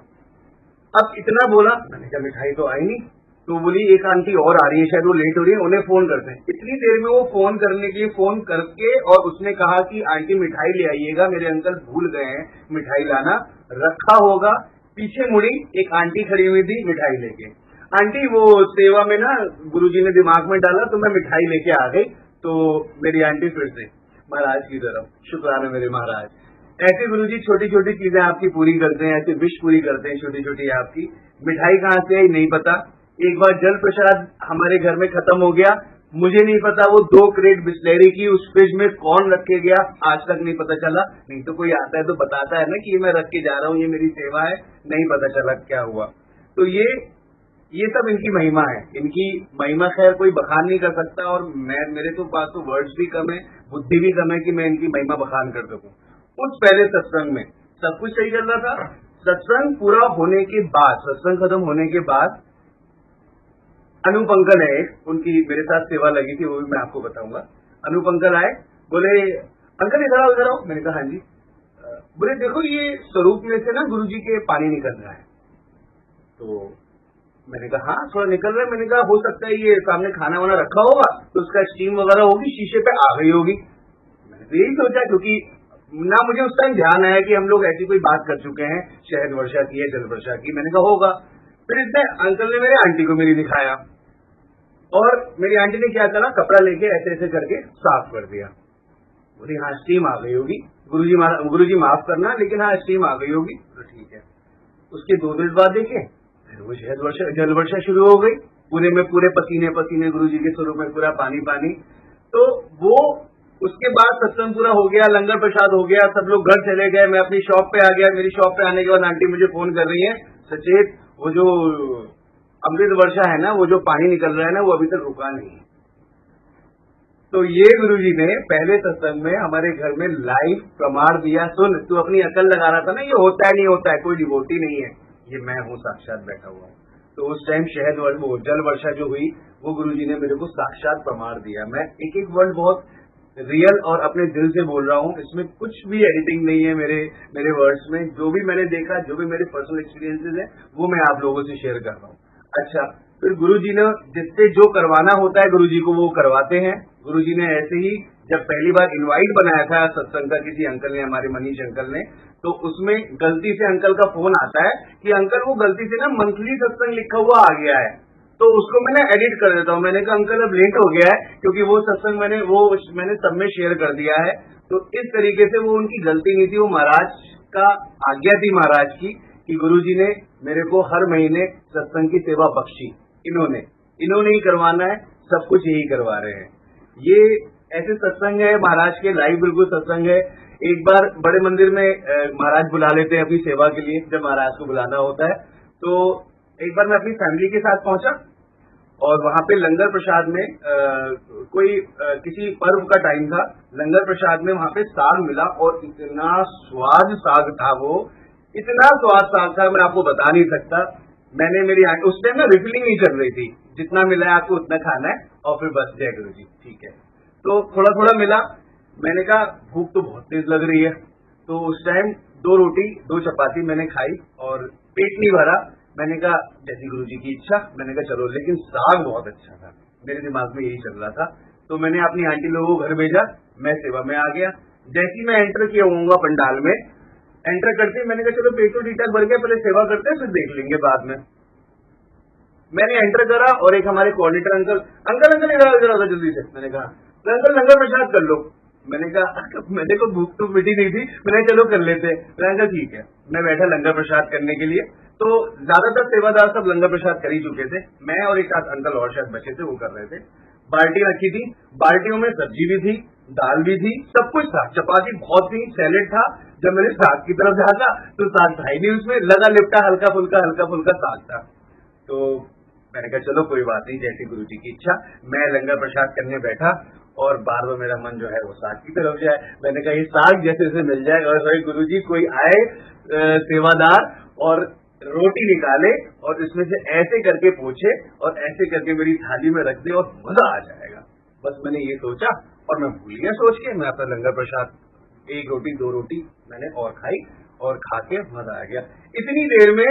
अब इतना बोला, मैंने कहा मिठाई तो आई नहीं। तो बोली एक आंटी और आ रही है, शायद वो लेट हो रही है, उन्हें फोन करते हैं। इतनी देर में वो फोन करने के लिए फोन करके और उसने कहा कि आंटी मिठाई ले आइएगा, मेरे अंकल भूल गए हैं मिठाई लाना, रखा होगा। पीछे मुड़ी एक आंटी खड़ी हुई थी मिठाई लेके। आंटी वो सेवा में ना गुरुजी ने दिमाग में डाला तो मैं मिठाई लेके आ गई। तो मेरी आंटी फिर से महाराज की तरफ, शुक्राना मेरे महाराज। ऐसे गुरुजी छोटी छोटी चीजें आपकी पूरी करते हैं, ऐसे विश पूरी करते हैं छोटी छोटी आपकी। मिठाई कहाँ से आई नहीं पता। एक बार जल प्रसाद हमारे घर में खत्म हो गया, मुझे नहीं पता वो 2 क्रेट बिस्लेरी की उस फ्रिज में कौन रख के गया, आज तक नहीं पता चला। नहीं तो कोई आता है तो बताता है ना कि ये मैं रख के जा रहा हूँ, ये मेरी सेवा है, नहीं पता चला क्या हुआ। तो ये सब इनकी महिमा है, इनकी महिमा खैर कोई बखान नहीं कर सकता, और मेरे तो पास तो वर्ड्स भी कम है, बुद्धि भी कम है कि मैं इनकी महिमा बखान कर सकूं। उस पहले सत्संग में सब कुछ सही चल रहा था। सत्संग पूरा होने के बाद, सत्संग खत्म होने के बाद अनूप अंकल है, उनकी मेरे साथ सेवा लगी थी, वो भी मैं आपको बताऊंगा। अनूप अंकल आए, बोले अंकल इधर आओ इधर आओ। मैंने कहा हाँ जी। बोले देखो ये स्वरूप में से ना गुरुजी के पानी निकल रहा है। तो मैंने कहा हाँ थोड़ा निकल रहा है। मैंने कहा हो सकता है ये सामने खाना वाना रखा होगा तो उसका स्टीम वगैरह होगी, शीशे पे आ गई होगी। मैंने तो यही सोचा, क्योंकि ना मुझे उस टाइम ध्यान आया कि हम लोग ऐसी कोई बात कर चुके हैं शहद वर्षा की है जल वर्षा की। मैंने कहा होगा। फिर इसने अंकल ने मेरे आंटी को मेरी दिखाया, और मेरी आंटी ने क्या करा, कपड़ा लेके ऐसे ऐसे करके साफ कर दिया। बोली हाँ स्टीम आ गई होगी, गुरुजी माफ करना लेकिन हाँ स्टीम आ गई होगी। तो ठीक है। उसके 2 मिनट बाद देखे फिर वो जल वर्षा शुरू हो गई, पूरे में पूरे पसीने पसीने गुरुजी के स्वरूप में पूरा पानी पानी। तो वो उसके बाद सत्संग पूरा हो गया, लंगर प्रसाद हो गया, सब लोग घर चले गए, मैं अपनी शॉप पे आ गया। मेरी शॉप पे आने के बाद आंटी मुझे फोन कर रही है, सचेत वो जो अमृत वर्षा है ना, वो जो पानी निकल रहा है ना, वो अभी तक रुका नहीं है। तो ये गुरुजी ने पहले सत्संग में हमारे घर में लाइव प्रमाण दिया, सुन तू अपनी अकल लगा रहा था ना, ये होता है नहीं होता है, कोई डिवोटी नहीं है, ये मैं हूँ साक्षात बैठा हुआ हूँ। तो उस टाइम शहद वो जल वर्षा जो हुई वो गुरुजी ने मेरे को साक्षात प्रमाण दिया। मैं एक एक वर्ड बहुत रियल और अपने दिल से बोल रहा हूँ, इसमें कुछ भी एडिटिंग नहीं है मेरे वर्ड्स में। जो भी मैंने देखा, जो भी मेरे पर्सनल एक्सपीरियंसेस है, वो मैं आप लोगों से शेयर कर रहा हूँ। अच्छा, फिर गुरुजी ने जिससे जो करवाना होता है गुरुजी को वो करवाते हैं। गुरुजी ने ऐसे ही जब पहली बार इनवाइट बनाया था सत्संग का किसी अंकल ने, हमारे मनीष अंकल ने, तो उसमें गलती से अंकल का फोन आता है कि अंकल वो गलती से ना मंथली सत्संग लिखा हुआ आ गया है, तो उसको मैंने एडिट कर देता हूँ। मैंने कहा अंकल अब लेट हो गया है, क्योंकि वो सत्संग मैंने सब में शेयर कर दिया है। तो इस तरीके से वो उनकी गलती नहीं थी, वो महाराज का आज्ञा थी महाराज की कि गुरुजी ने मेरे को हर महीने सत्संग की सेवा बख्शी। इन्होंने ही करवाना है, सब कुछ यही करवा रहे हैं। ये ऐसे सत्संग है महाराज के, लाइव बिल्कुल सत्संग है। एक बार बड़े मंदिर में महाराज बुला लेते हैं अपनी सेवा के लिए, जब महाराज को बुलाना होता है। तो एक बार मैं अपनी फैमिली के साथ पहुंचा और वहां पे लंगर प्रसाद में किसी पर्व का टाइम था, लंगर प्रसाद में वहां पे साग मिला, और इतना स्वाद साग था, वो इतना स्वाद साग था मैं आपको बता नहीं सकता। मैंने उस टाइम ना रिफिलिंग नहीं चल रही थी, जितना मिला है आपको उतना खाना है और फिर बस जय गुरु जी, ठीक है। तो थोड़ा थोड़ा मिला। मैंने कहा भूख तो बहुत तेज लग रही है, तो उस टाइम 2 रोटी 2 चपाती मैंने खाई और पेट नहीं भरा। मैंने कहा जैसी गुरुजी की इच्छा। मैंने कहा चलो, लेकिन साग बहुत अच्छा था, मेरे दिमाग में यही चल रहा था। तो मैंने अपनी आंटी लोगों को घर भेजा, मैं सेवा में आ गया। जैसी मैं एंटर किया होऊंगा पंडाल में, एंटर करते मैंने कहा चलो पेट तो ठीक ठाक भर गया, पहले सेवा करते हैं फिर देख लेंगे बाद में। मैंने एंटर करा और एक हमारे कोऑर्डिनेटर अंकल इधर आ जल्दी से। मैंने कहा अंकल लंगर प्रसाद कर लो। मैंने कहा मेरे को भूख तो मिटी नहीं थी, मैंने चलो कर लेते। मैंने कहा ठीक है। मैं बैठा लंगर प्रसाद करने के लिए, तो ज्यादातर सेवादार सब लंगर प्रसाद कर ही चुके थे। मैं और एक आध अंकल और शायद बचे थे, वो कर रहे थे। बाल्टी रखी थी, बाल्टियों में सब्जी भी थी, दाल भी थी, सब कुछ था, चपाती बहुत थी, सैलेड था। जब मैंने साग की तरफ झाँका तो साग था ही नहीं उसमें, लगा लिपटा हल्का फुल्का साग था। तो मैंने कहा चलो कोई बात नहीं, जैसी गुरुजी की इच्छा। मैं लंगर प्रसाद करने बैठा और बार बार मेरा मन जो है वो साग की तरफ जाए। मैंने कहा ये साग जैसे जैसे मिल जाए, और भाई गुरुजी कोई आए सेवादार और रोटी निकाले और इसमें से ऐसे करके पोंछे और ऐसे करके मेरी थाली में रख दे और मजा आ जाएगा। बस मैंने ये सोचा और मैं भूल गया सोच के। मैं अपना लंगर प्रसाद 1 रोटी 2 रोटी मैंने और खाई और खा के मजा आ गया। इतनी देर में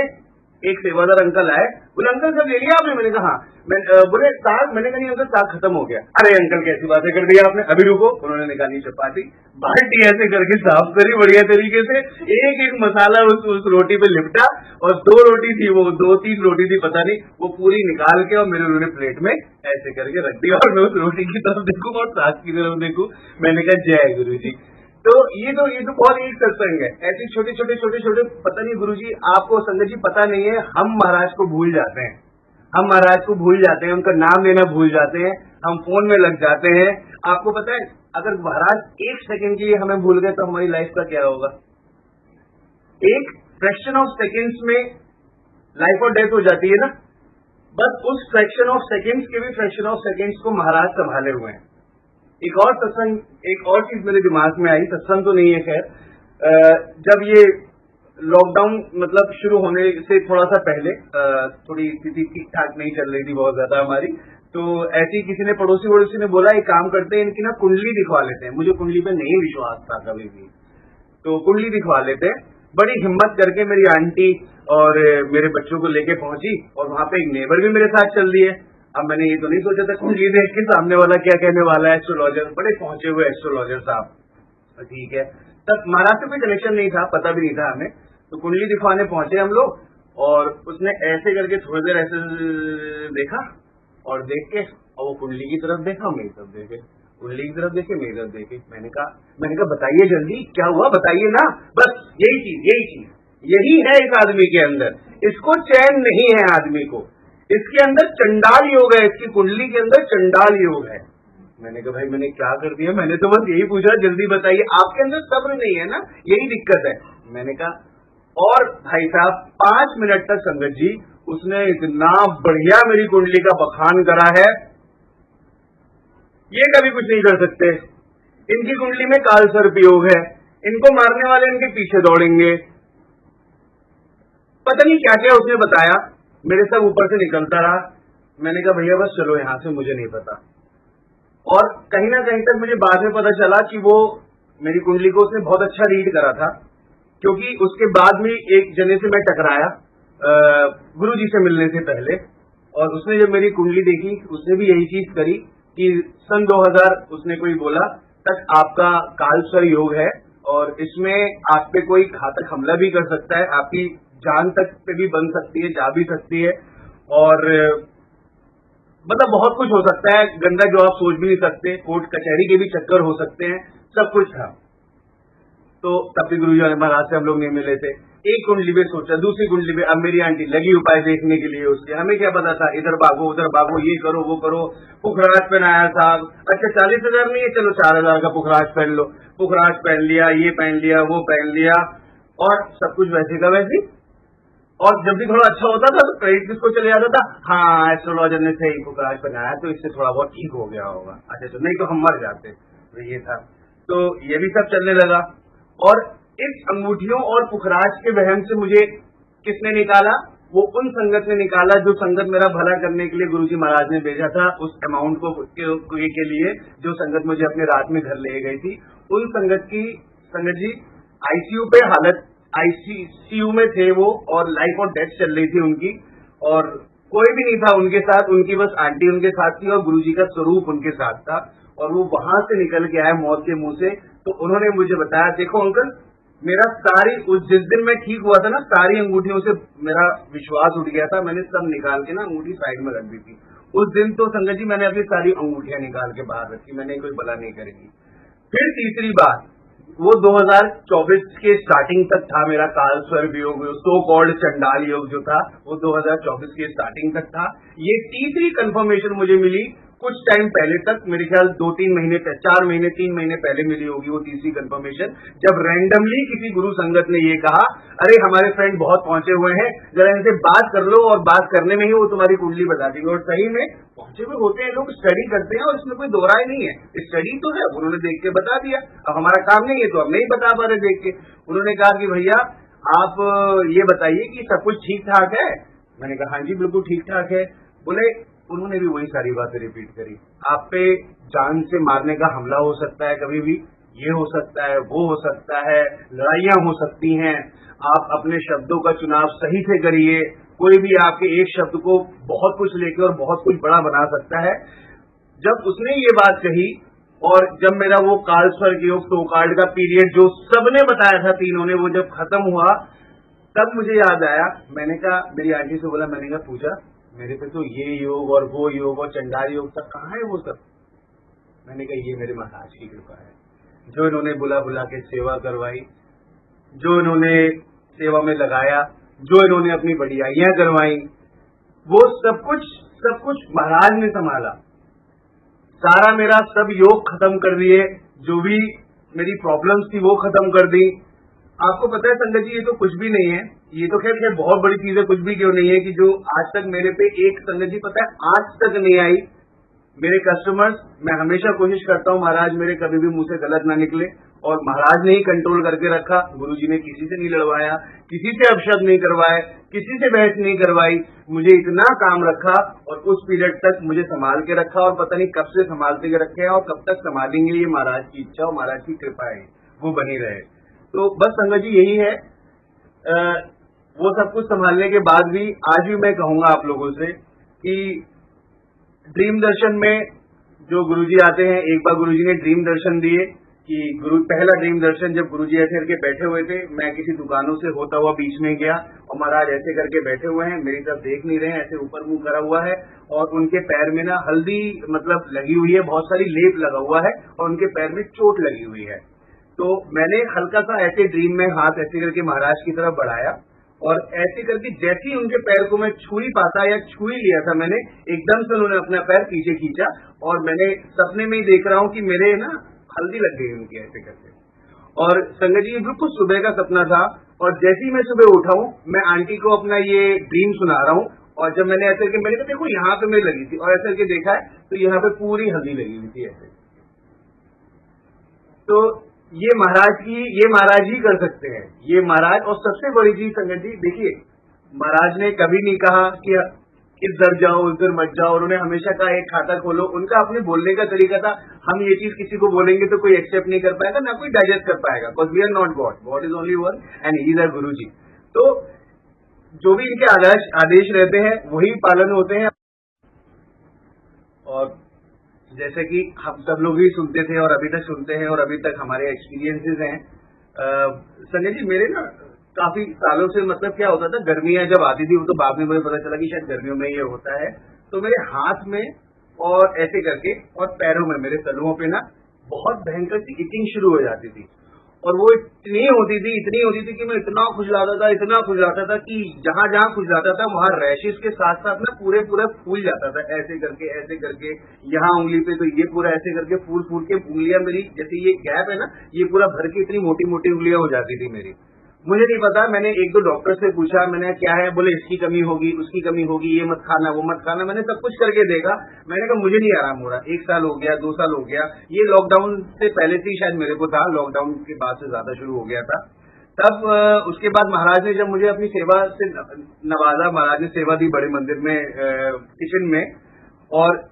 एक सेवादार अंकल आए, बोले अंकल सब ले लिया आपने? मैंने कहा हाँ। बोले साग? मैंने कहा नहीं अंकल साग खत्म हो गया। अरे अंकल कैसी बातें कर दी आपने, अभी रुको। उन्होंने निकाली चपाती, बाल्टी ऐसे करके साफ करी बढ़िया तरीके से, एक एक मसाला उस रोटी पे लिपटा, और 2 रोटी थी, वो 2-3 रोटी थी पता नहीं, वो पूरी निकाल के और मेरे उन्होंने प्लेट में ऐसे करके रख दी। और मैं उस रोटी की तरफ देखूं और साग की तरफ देखूं। मैंने कहा जय गुरु जी। तो ये तो बहुत एक सत्संग है। ऐसे छोटे छोटे पता नहीं गुरुजी आपको संगत जी पता नहीं है, हम महाराज को भूल जाते हैं, हम महाराज को भूल जाते हैं, उनका नाम लेना भूल जाते हैं, हम फोन में लग जाते हैं। आपको पता है अगर महाराज 1 सेकंड के लिए हमें भूल गए तो हमारी लाइफ का क्या होगा? एक फ्रैक्शन ऑफ सेकेंड्स में लाइफ और डेथ हो जाती है ना। बस उस फ्रैक्शन ऑफ सेकेंड्स के भी फ्रैक्शन ऑफ सेकेंड्स को महाराज संभाले हुए हैं। एक और सत्संग, एक और चीज मेरे दिमाग में आई, सत्संग तो नहीं है खैर। जब ये लॉकडाउन मतलब शुरू होने से थोड़ा सा पहले थोड़ी स्थिति ठीक ठाक नहीं चल रही थी बहुत ज्यादा हमारी, तो ऐसे ही किसी ने पड़ोसी ने बोला एक काम करते हैं, इनकी ना कुंडली दिखवा लेते हैं। मुझे कुंडली पे नहीं विश्वास था कभी भी, तो कुंडली दिखवा लेते हैं। बड़ी हिम्मत करके मेरी आंटी और मेरे बच्चों को लेके पहुंची, और वहां पे एक नेबर भी मेरे साथ चल रही है। अब मैंने ये तो नहीं सोचा था कुंडली देख के सामने वाला क्या कहने वाला है, एस्ट्रोलॉजर, बड़े पहुंचे हुए एस्ट्रोलॉजर साहब। ठीक है, तब महाराज से कोई कनेक्शन नहीं था, पता भी नहीं था हमें। तो कुंडली दिखवाने पहुंचे हम लोग, और उसने ऐसे करके थोड़ी देर ऐसे देखा, और देख के और वो कुंडली की तरफ देखा, मेरी तरफ देखे, कुंडली की तरफ देखे, मेरी तरफ देखे। मैंने कहा बताइए जल्दी क्या हुआ, बताइए ना। बस यही है इस आदमी के अंदर, इसको चैन नहीं है आदमी को, इसके अंदर चंडाल योग है, इसकी कुंडली के अंदर चंडाल योग है। मैंने कहा भाई मैंने क्या कर दिया? मैंने तो बस यही पूछा जल्दी बताइए, आपके अंदर सब्र नहीं है ना, यही दिक्कत है। मैंने कहा और भाई साहब 5 मिनट तक संगत जी उसने इतना बढ़िया मेरी कुंडली का बखान करा है, ये कभी कुछ नहीं कर सकते। इनकी कुंडली में काल सर्प योग है, इनको मारने वाले इनके पीछे दौड़ेंगे, पता नहीं क्या क्या उसने बताया। मेरे सब ऊपर से निकलता रहा। मैंने कहा भैया बस चलो यहां से, मुझे नहीं पता। और कहीं ना कहीं तक मुझे बाद में पता चला कि वो मेरी कुंडली को उसने बहुत अच्छा रीड करा था, क्योंकि उसके बाद में एक जने से मैं टकराया गुरुजी से मिलने से पहले, और उसने जब मेरी कुंडली देखी उसने भी यही चीज करी कि सन 2000 उसने कोई बोला तक आपका कालसर योग है, और इसमें आप पे कोई घातक हमला भी कर सकता है, आपकी जान तक पे भी बन सकती है, जा भी सकती है, और मतलब बहुत कुछ हो सकता है गंदा जो आप सोच भी नहीं सकते, कोर्ट कचहरी के भी चक्कर हो सकते हैं, सब कुछ था। तो तब भी गुरुजी महाराज से हम लोग नहीं मिले थे। एक कुंडली में सोचा, दूसरी कुंडली में, अब मेरी आंटी लगी उपाय देखने के लिए उसके, हमें क्या पता था, इधर भागो उधर भागो, ये करो वो करो। पुखराज पहनाया था, अच्छा 40,000 नहीं है, चलो 4,000 का पुखराज पहन लो। पुखराज पहन लिया, ये पहन लिया, वो पहन लिया, और सब कुछ वैसे का वैसे। और जब भी थोड़ा अच्छा होता था तो क्रेडिट किसको चले जाता था, हाँ एस्ट्रोलॉजर ने सही पुखराज पहनाया तो इससे थोड़ा बहुत ठीक हो गया होगा। अच्छा तो नहीं तो हम मर जाते, तो ये था। तो ये भी सब चलने लगा, और इस अंगूठियों और पुखराज के वहम से मुझे किसने निकाला? वो उन संगत ने निकाला जो संगत मेरा भला करने के लिए गुरुजी महाराज ने भेजा था, उस अमाउंट को के लिए जो संगत मुझे अपने रात में घर ले गई थी। उन संगत की, संगत जी आईसीयू पे हालत आईसीयू में थे वो, और लाइफ और डेथ चल रही थी उनकी, और कोई भी नहीं था उनके साथ, उनकी बस आंटी उनके साथ थी और गुरुजी का स्वरूप उनके साथ था, और वो वहां से निकल के आए मौत के मुंह से। तो उन्होंने मुझे बताया, देखो अंकल, मेरा सारी, उस जिस दिन मैं ठीक हुआ था ना, सारी अंगूठियों से मेरा विश्वास उठ गया था, मैंने सब निकाल के ना अंगूठी साइड में रख दी थी। उस दिन तो संगत जी मैंने अपनी सारी अंगूठियां निकाल के बाहर रखी, मैंने कोई भला नहीं करेगी। फिर तीसरी बात, वो 2024 के स्टार्टिंग तक था मेरा काल स्वर्ग योग, सो कॉल्ड चंडाल योग जो था, वो 2024 के स्टार्टिंग तक था। ये तीसरी कंफर्मेशन मुझे मिली कुछ टाइम पहले तक, मेरे ख्याल 2-3 महीने, 4 महीने, 3 महीने पहले मिली होगी वो तीसरी कंफर्मेशन, जब रैंडमली किसी गुरु संगत ने ये कहा, अरे हमारे फ्रेंड बहुत पहुंचे हुए हैं, जरा इनसे बात कर लो, और बात करने में ही वो तुम्हारी कुंडली बता देंगे। और सही में पहुंचे हुए होते हैं लोग, स्टडी करते हैं, और इसमें कोई दो राय नहीं है, स्टडी तो है, उन्होंने देख के बता दिया। अब हमारा काम नहीं है तो अब नहीं बता पा रहे देख के। उन्होंने कहा कि भैया आप ये बताइए कि सब कुछ ठीक ठाक है। मैंने कहा हाँ जी बिल्कुल ठीक ठाक है। बोले, उन्होंने भी वही सारी बातें रिपीट करी, आप पे जान से मारने का हमला हो सकता है, कभी भी ये हो सकता है, वो हो सकता है, लड़ाइयां हो सकती हैं, आप अपने शब्दों का चुनाव सही से करिए, कोई भी आपके एक शब्द को बहुत कुछ लेके और बहुत कुछ बड़ा बना सकता है। जब उसने ये बात कही, और जब मेरा वो काल स्वर्ग योग तो कार्ड का पीरियड जो सबने बताया था तीनों ने, वो जब खत्म हुआ, तब मुझे याद आया, मैंने कहा, मेरी आंटी से बोला, मैंने कहा पूजा, मेरे पे तो ये योग और वो योग और चंडाल योग सब कहाँ है वो सब? मैंने कहा ये मेरे महाराज की कृपा है, जो इन्होंने बुला बुला के सेवा करवाई, जो इन्होंने सेवा में लगाया, जो इन्होंने अपनी बढ़ियाइयां करवाई, वो सब कुछ महाराज ने संभाला। सारा मेरा सब योग खत्म कर दिए, जो भी मेरी प्रॉब्लम्स थी वो खत्म कर दी। आपको पता है संगत जी, ये तो कुछ भी नहीं है, ये तो खैर बहुत बड़ी चीज है, कुछ भी क्यों नहीं है कि जो आज तक मेरे पे एक, संगत जी पता है आज तक नहीं आई। मेरे कस्टमर्स, मैं हमेशा कोशिश करता हूँ महाराज मेरे कभी भी मुंह से गलत ना निकले, और महाराज ने ही कंट्रोल करके रखा। गुरुजी ने किसी से नहीं लड़वाया, किसी से अपशब्द नहीं करवाए, किसी से बहस नहीं करवाई, मुझे इतना काम रखा और उस पीरियड तक मुझे संभाल के रखा, और पता नहीं कब से संभालते के रखे हैं और कब तक संभालेंगे, ये महाराज की इच्छा और महाराज की कृपा है, वो बनी रहे। तो बस संगत जी यही है। वो सब कुछ संभालने के बाद भी आज भी मैं कहूंगा आप लोगों से कि ड्रीम दर्शन में जो गुरुजी आते हैं, एक बार गुरुजी ने ड्रीम दर्शन दिए कि पहला ड्रीम दर्शन जब गुरुजी ऐसे करके बैठे हुए थे, मैं किसी दुकानों से होता हुआ बीच में गया और महाराज ऐसे करके बैठे हुए हैं, मेरी तरफ देख नहीं रहे हैं, ऐसे ऊपर मुंह करा हुआ है, और उनके पैर में ना हल्दी मतलब लगी हुई है, बहुत सारी लेप लगा हुआ है, और उनके पैर में चोट लगी हुई है। तो मैंने हल्का सा ऐसे ड्रीम में हाथ ऐसे करके महाराज की तरफ बढ़ाया, और ऐसे करके जैसे ही उनके पैर को मैं छू ही पाता या छू ही लिया था मैंने, एकदम से उन्होंने अपना पैर पीछे खींचा, और मैंने सपने में ही देख रहा हूँ कि मेरे ना हल्दी लग गई उनकी ऐसे करके। और संगत जी बिल्कुल सुबह का सपना था, और जैसे ही मैं सुबह उठा हूँ, मैं आंटी को अपना ये ड्रीम सुना रहा हूँ, और जब मैंने ऐसे करके, मैंने कहा देखो यहाँ पे मेरी लगी थी, और ऐसे करके देखा है तो यहाँ पे पूरी हल्दी लगी हुई थी ऐसे। तो ये महाराज ही कर सकते हैं, ये महाराज। और सबसे बड़ी चीज संगत जी देखिए, महाराज ने कभी नहीं कहा कि इधर जाओ उधर मत जाओ, उन्होंने हमेशा कहा एक खाता खोलो। उनका अपने बोलने का तरीका था, हम ये चीज किसी को बोलेंगे तो कोई एक्सेप्ट नहीं कर पाएगा, ना कोई डाइजेस्ट कर पाएगा, because we are not God, God is only one and he is our guru ji. तो जो भी इनके आदेश रहते हैं वही पालन होते हैं। और जैसे कि हम सब लोग ही सुनते थे और अभी तक सुनते हैं, और अभी तक हमारे एक्सपीरियंसेस हैं। संजय जी मेरे ना काफी सालों से, मतलब क्या होता था, गर्मियां जब आती थी, वो तो बाद में मुझे पता चला कि शायद गर्मियों में ये होता है, तो मेरे हाथ में और ऐसे करके और पैरों में, मेरे तलुओं पे ना बहुत भयंकर सी इचिंग शुरू हो जाती थी, और वो इतनी होती थी कि मैं इतना खुजलाता था कि जहां जहां खुजलाता था वहां रैशेस के साथ साथ ना पूरे फूल जाता था, ऐसे करके यहाँ उंगली पे, तो ये पूरा ऐसे करके फूल के उंगलियां मेरी, जैसे ये गैप है ना, ये पूरा भर के इतनी मोटी मोटी उंगलियां हो जाती थी मेरी। मुझे नहीं पता, मैंने 1-2 डॉक्टर से पूछा, मैंने क्या है, बोले इसकी कमी होगी, उसकी कमी होगी, ये मत खाना वो मत खाना, मैंने सब कुछ करके देखा, मैंने कहा मुझे नहीं आराम हो रहा। 1 साल हो गया, 2 साल हो गया, ये लॉकडाउन से पहले से ही शायद मेरे को था, लॉकडाउन के बाद से ज्यादा शुरू हो गया था। तब उसके बाद महाराज ने जब मुझे अपनी सेवा से नवाजा, महाराज ने सेवा दी बड़े मंदिर में किचन में, और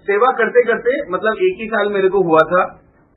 सेवा करते करते मतलब 1 ही साल मेरे को हुआ था,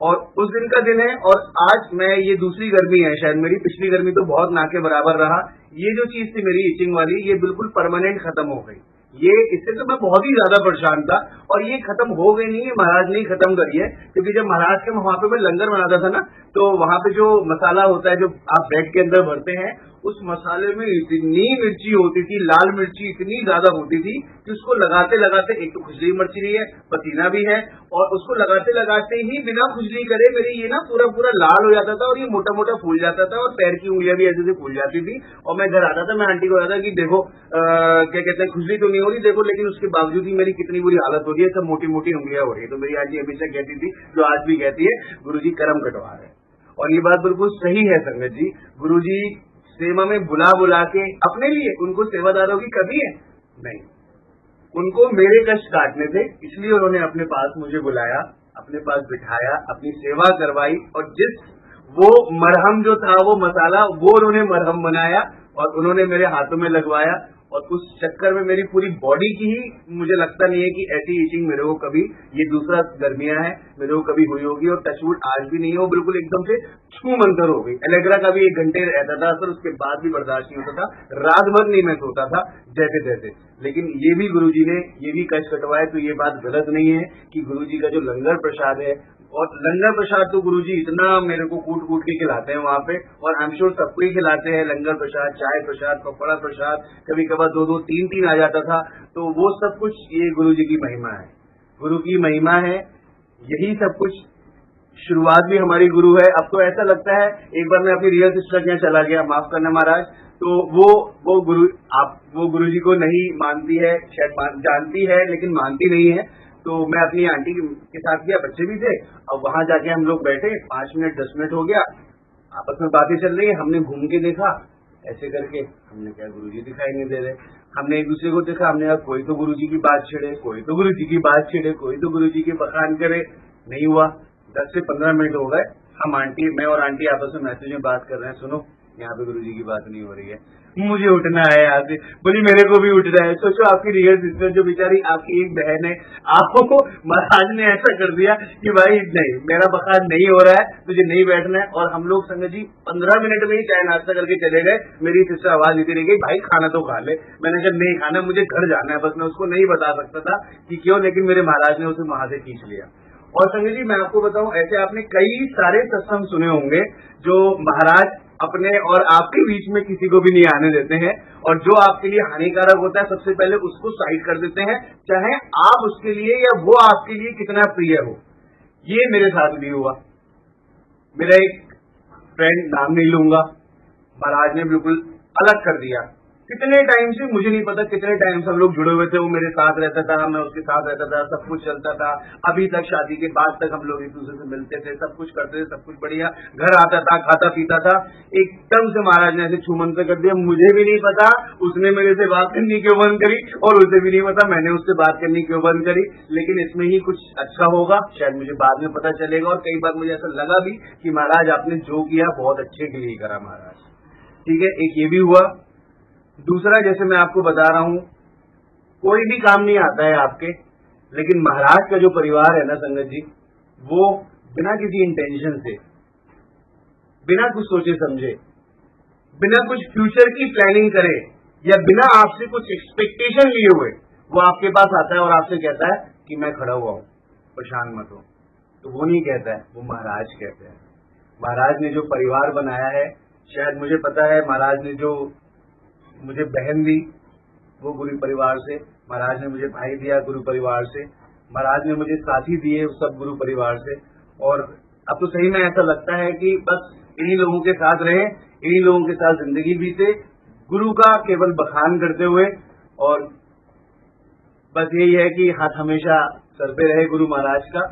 और उस दिन का दिन है। और आज मैं, ये दूसरी गर्मी है शायद मेरी, पिछली गर्मी तो बहुत ना के बराबर रहा। ये जो चीज थी मेरी इचिंग वाली, ये बिल्कुल परमानेंट खत्म हो गई। ये इससे तो मैं बहुत ही ज्यादा परेशान था, और ये खत्म हो गई नहीं है, महाराज ने ही खत्म करी है। क्योंकि जब महाराज के वहां पे मैं लंगर बनाता था ना, तो वहां पे जो मसाला होता है जो आप ब्रेड के अंदर भरते हैं, उस मसाले में इतनी मिर्ची होती थी, लाल मिर्ची इतनी ज्यादा होती थी कि उसको लगाते लगाते, एक तो खुजली मच रही है, पसीना भी है, और उसको लगाते लगाते ही बिना खुजली करे मेरी ये ना पूरा पूरा लाल हो जाता था, और ये मोटा मोटा फूल जाता था, और पैर की उंगलियां भी ऐसे से फूल जाती थी। और मैं घर आता था, मैं आंटी को कहता कि देखो क्या कहते हैं, खुजली तो नहीं हो रही देखो, लेकिन उसके बावजूद ही मेरी कितनी बुरी हालत हो रही है, सब मोटी मोटी उंगलियां हो रही है। तो मेरी आंटी हमेशा कहती थी, जो आज भी कहती है, गुरुजी कर्म कटवा रहे। और ये बात बिल्कुल सही है संगत जी। गुरुजी सेवा में बुला बुला के, अपने लिए उनको सेवादारों की कमी है नहीं, उनको मेरे कष्ट काटने थे, इसलिए उन्होंने अपने पास मुझे बुलाया, अपने पास बिठाया, अपनी सेवा करवाई। और जिस वो मरहम जो था, वो मसाला, वो उन्होंने मरहम बनाया और उन्होंने मेरे हाथों में लगवाया। और उस चक्कर में मेरी पूरी बॉडी की ही, मुझे लगता नहीं है कि ऐसी इचिंग मेरे को कभी, ये दूसरा गर्मियां है, मेरे को कभी हुई होगी। और टचवुड आज भी नहीं है, वो बिल्कुल एकदम से छू मंतर हो गई। एलेग्रा का भी 1 घंटे रहता था सर, उसके बाद भी बर्दाश्त नहीं होता था, रात भर नहीं मैं सोता था जैसे तैसे। लेकिन ये भी गुरुजी ने ये भी कष्ट कटवाए, तो ये बात गलत नहीं है कि गुरुजी का जो लंगर प्रसाद है, और लंगर प्रसाद तो गुरुजी इतना मेरे को कूट कूट के खिलाते हैं वहां पे, और आई एम श्योर सबको ही खिलाते हैं लंगर प्रसाद, चाय प्रसाद, पकौड़ा प्रसाद, कभी कभार 2-2, 3-3 आ जाता था। तो वो सब कुछ ये गुरुजी की महिमा है, गुरु की महिमा है, यही सब कुछ। शुरुआत भी हमारी गुरु है। अब तो ऐसा लगता है, एक बार मैं अपनी रियल सिस्टर के यहाँ चला गया, माफ करना महाराज, तो वो गुरु, आप वो गुरुजी को नहीं मानती है, शायद जानती है लेकिन मानती नहीं है। तो मैं अपनी आंटी के साथ गया, बच्चे भी थे, और वहां जाके हम लोग बैठे, 5 मिनट 10 मिनट हो गया, आपस में बातें चल रही है। हमने घूम के देखा ऐसे करके, हमने क्या गुरुजी दिखाई नहीं दे रहे। हमने एक दूसरे को देखा, हमने कहा कोई तो गुरुजी की बात छेड़े, कोई तो गुरुजी की बात छेड़े, कोई तो गुरुजी के बखान करे, नहीं हुआ। 10 से 15 मिनट हो गए, हम आंटी, मैं और आंटी आपस में मैसेज में बात कर रहे हैं, सुनो यहाँ पे गुरुजी की बात नहीं हो रही है, मुझे उठना है यहाँ से। बोली मेरे को भी उठ रहा है। सोचो आपकी रियल सिस्टर जो बेचारी आपकी एक बहन है, आपको महाराज ने ऐसा कर दिया कि भाई नहीं, मेरा बखान नहीं हो रहा है, तुझे नहीं बैठना है। और हम लोग संगत जी 15 मिनट में ही चाय नाश्ता करके चले गए। मेरी सिस्टर आवाज देती रह गई, भाई खाना तो खा ले। मैंने कहा नहीं खाना, मुझे घर जाना है। बस मैं उसको नहीं बता सकता था कि क्यों, लेकिन मेरे महाराज ने उसे वहां से खींच लिया। और संगत जी मैं आपको बताऊं, ऐसे आपने कई सारे सत्संग सुने होंगे जो महाराज अपने और आपके बीच में किसी को भी नहीं आने देते हैं, और जो आपके लिए हानिकारक होता है सबसे पहले उसको साइड कर देते हैं, चाहे आप उसके लिए या वो आपके लिए कितना प्रिय हो। ये मेरे साथ भी हुआ। मेरा एक फ्रेंड, नाम नहीं लूंगा, महाराज ने बिल्कुल अलग कर दिया। कितने टाइम से, मुझे नहीं पता कितने टाइम से हम लोग जुड़े हुए थे, वो मेरे साथ रहता था, मैं उसके साथ रहता था, सब कुछ चलता था, अभी तक शादी के बाद तक हम लोग एक दूसरे से मिलते थे, सब कुछ करते थे, सब कुछ बढ़िया, घर आता था, खाता पीता था। एकदम से महाराज ने ऐसे छूमंतर कर दिया। मुझे भी नहीं पता उसने मेरे से बात करनी क्यों बंद करी, और उसे भी नहीं पता मैंने उससे बात करनी क्यों बंद करी, लेकिन इसमें ही कुछ अच्छा होगा, शायद मुझे बाद में पता चलेगा। और कई बार मुझे ऐसा लगा भी कि महाराज आपने जो किया बहुत अच्छे के लिए करा महाराज, ठीक है। एक ये भी हुआ। दूसरा, जैसे मैं आपको बता रहा हूं, कोई भी काम नहीं आता है आपके, लेकिन महाराज का जो परिवार है ना संगत जी, वो बिना किसी इंटेंशन से, बिना कुछ सोचे समझे, बिना कुछ फ्यूचर की प्लानिंग करे, या बिना आपसे कुछ एक्सपेक्टेशन लिए हुए, वो आपके पास आता है और आपसे कहता है कि मैं खड़ा हुआ हूं, परेशान मत हो। तो वो नहीं कहता है, वो महाराज कहते हैं। महाराज ने जो परिवार बनाया है, शायद मुझे पता है महाराज ने जो मुझे बहन दी वो गुरु परिवार से, महाराज ने मुझे भाई दिया गुरु परिवार से, महाराज ने मुझे साथी दिए सब गुरु परिवार से। और अब तो सही में ऐसा लगता है कि बस इन्हीं लोगों के साथ रहे, इन्हीं लोगों के साथ जिंदगी बीते, गुरु का केवल बखान करते हुए। और बस यही है कि हाथ हमेशा सर पे रहे गुरु महाराज का।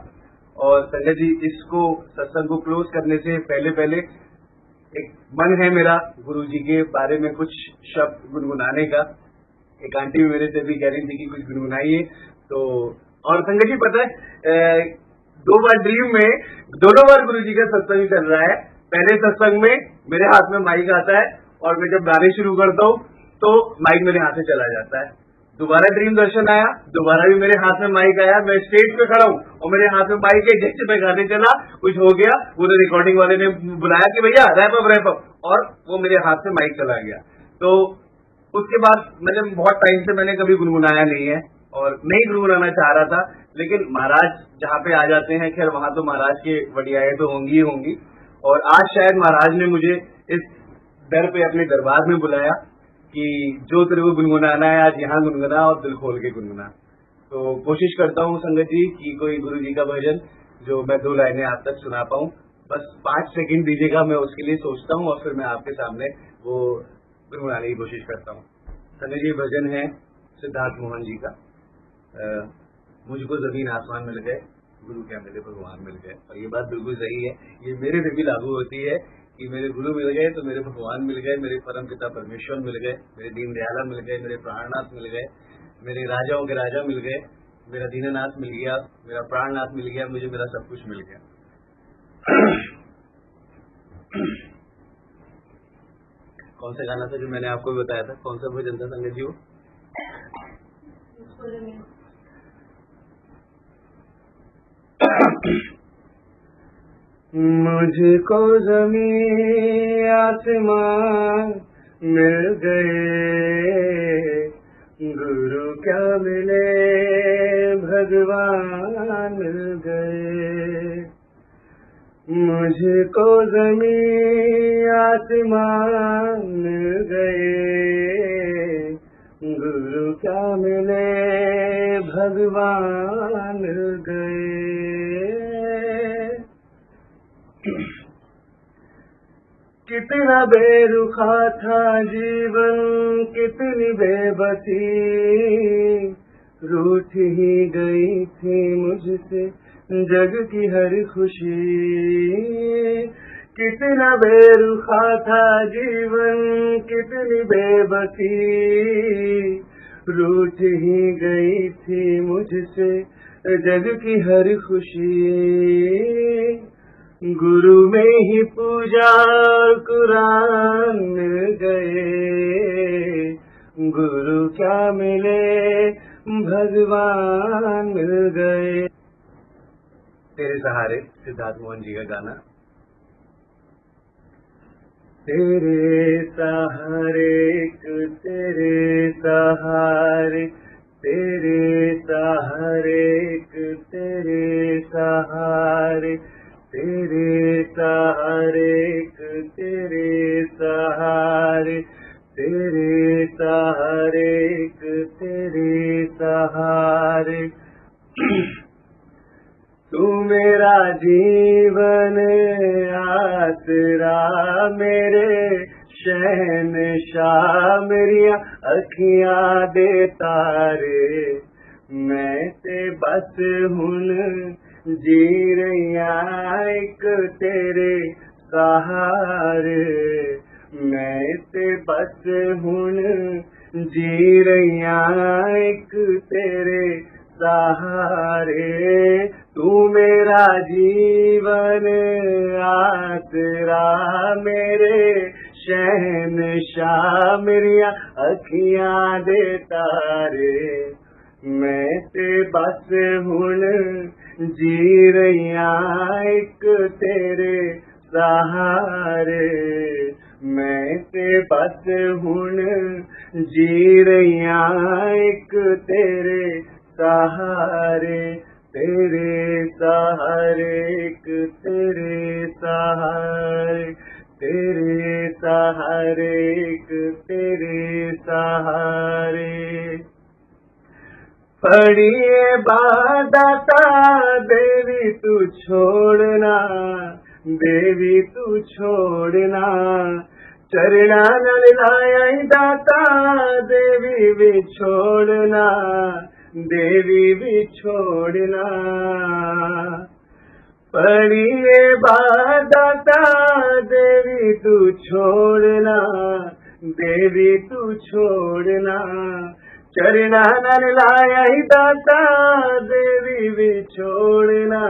और संजय जी, इसको सत्संग को क्लोज करने से पहले एक मन है मेरा गुरुजी के बारे में कुछ शब्द गुनगुनाने का। एक आंटी भी मेरे से भी कह रही थी कि कुछ गुनगुनाइए। तो और संगत जी पता है, 2 बार ड्रीम में, दोनों बार गुरुजी का सत्संग चल रहा है। पहले सत्संग में मेरे हाथ में माइक आता है, और मैं जब गाने शुरू करता हूँ तो माइक मेरे हाथ से चला जाता है। दोबारा ड्रीम दर्शन आया, दोबारा भी मेरे हाथ में माइक आया, मैं स्टेज पे खड़ा हूँ और मेरे हाथ में माइक है, जैसे मैं गाने चला कुछ हो गया, वो रिकॉर्डिंग वाले ने बुलाया कि भैया रैप अप, और वो मेरे हाथ से माइक चला गया। तो उसके बाद मैंने बहुत टाइम से मैंने कभी गुनगुनाया नहीं है और नहीं गुनगुनाना चाह रहा था, लेकिन महाराज जहाँ पे आ जाते हैं, खैर वहां तो महाराज के वडियाएं तो होंगी ही होंगी, और आज शायद महाराज ने मुझे इस दर पे अपने दरबार में बुलाया कि जो तेरे को गुनगुनाना है आज यहाँ गुनगुना और दिल खोल के गुनगुना। तो कोशिश करता हूँ संगत जी कि कोई गुरु जी का भजन जो मैं 2 लाइनें आप तक सुना पाऊँ, बस 5 सेकंड दीजिएगा, मैं उसके लिए सोचता हूँ और फिर मैं आपके सामने वो गुनगुनाने की कोशिश करता हूँ। संगत जी भजन है सिद्धार्थ मोहन जी का, मुझको जमीन आसमान मिल गए, गुरु क्या मिले भगवान मिल गए। और ये बात बिल्कुल सही है, ये मेरे पे भी लागू होती है कि मेरे गुरु मिल गए तो मेरे भगवान मिल गए, मेरे परम पिता परमेश्वर मिल गए, मेरे दीन दयाला मिल गए, मेरे प्राणनाथ मिल गए, मेरे राजाओं के राजा मिल गए, मेरा दीननाथ मिल गया, मेरा प्राणनाथ मिल गया, मुझे मेरा सब कुछ मिल गया। कौन सा गाना था जो मैंने आपको भी बताया था, कौन सा भजन था संगत जी वो? मुझको ज़मीन आसमान मिल गए, गुरु क्या मिले भगवान मिल गए। मुझको ज़मीन आसमान मिल गए, गुरु क्या मिले भगवान मिल गए। कितना बेरुखा था जीवन, कितनी बेबसी, रूठ ही गई थी मुझसे जग की हर खुशी। कितना बेरुखा था जीवन, कितनी बेबसी, रूठ ही गई थी मुझसे जग की हर खुशी। गुरु में ही पूजा कुरान मिल गए, गुरु क्या मिले भगवान मिल गए। तेरे सहारे सिद्धार्थ मोहन जी का गाना। तेरे सहारे तेरे सहारे, तेरे सहारे तेरे सहारे, तेरे सहारे तेरे सहारे, तेरे सहारे तेरे सहारे। तू मेरा जीवन आसरा, मेरे शहनशाह, मेरिया अखियां दे तारे, मैं ते बस हुन जी रहिया एक तेरे सहारे, मैं ते बस हुन जी रहिया एक तेरे सहारे। तू मेरा जीवन आसरा, मेरे शहनशाह, मेरिया अखियां दे तारे, मैं ते बस हुन जी रहिया एक तेरे सहारे, मैं ते बस हुन जी रहिया एक तेरे सहारे। तेरे सहारे तेरे सहारे, तेरे सहारे तेरे सहारे। पढ़िए बादाता देवी तू छोड़ना, देवी तू छोड़ना, चरणा नल लाया दाता देवी भी छोड़ना, देवी भी छोड़ना। पढ़िए बादाता देवी तू छोड़ना, देवी तू छोड़ना, चरणा नल लाया दाता देवी भी छोड़ना,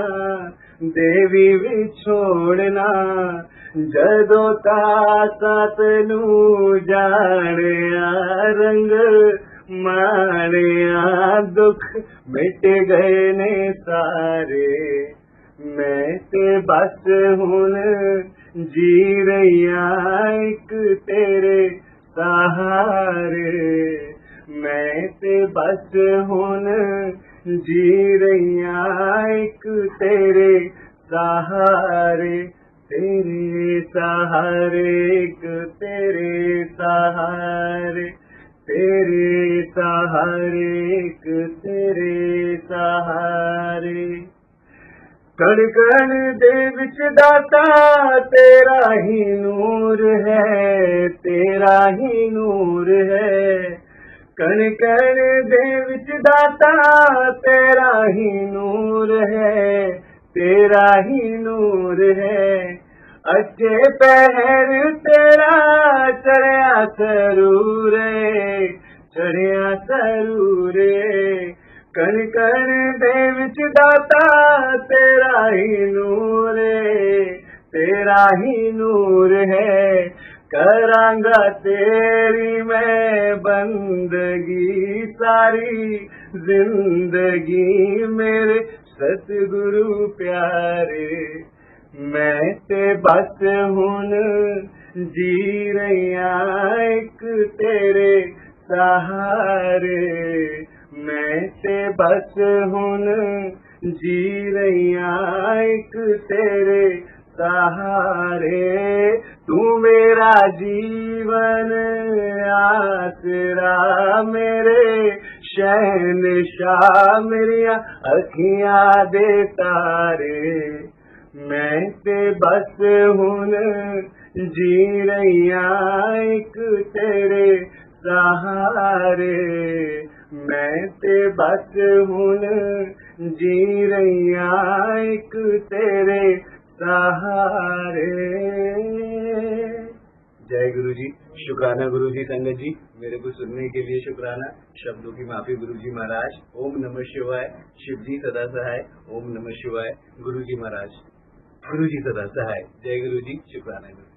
देवी भी छोड़ना। जदों ताकत नू जानिया रंग मारिया दुख मिट गए ने सारे, मैं ते बस हुन जी रहिया एक तेरे सहारे, मैं ते बस हुन जी रहिया एक तेरे सहारे, तेरे सहारे एक तेरे सहारे, तेरे सहारे एक तेरे सहारे। कण कण दे विच दाता तेरा ही नूर है, तेरा ही नूर है, कण कण दे विच दाता तेरा ही नूर है, तेरा ही नूर है। अच्छे पहर तेरा चढ़िया सरूरे, चढ़िया सरूरे, कण कण दे विच दाता तेरा ही नूर है, तेरा ही नूर है। करांगा तेरी मैं बंदगी सारी जिंदगी मेरे सतगुरु प्यारे, मैं ते बस हुन जी रहिया एक तेरे सहारे, मैं ते बस हुन जी रहिया एक तेरे सहारे। तू मेरा जीवन आसरा मेरे शहनशाह मेरिया अखियां दे तारे, मैं ते बस हुन जी रहिया एक तेरे सहारे, मैं ते बस हुन जी रहिया एक तेरे सहारे। जय गुरु जी। शुक्राना गुरु जी। संगत जी, मेरे को सुनने के लिए शुक्राना। शब्दों की माफी गुरु जी महाराज। ओम नमः शिवाय। शिव जी सदा सहाय। ओम नमः शिवाय। गुरु जी महाराज। गुरु जी सदा सहाय। जय गुरु जी। शुक्राना गुरु।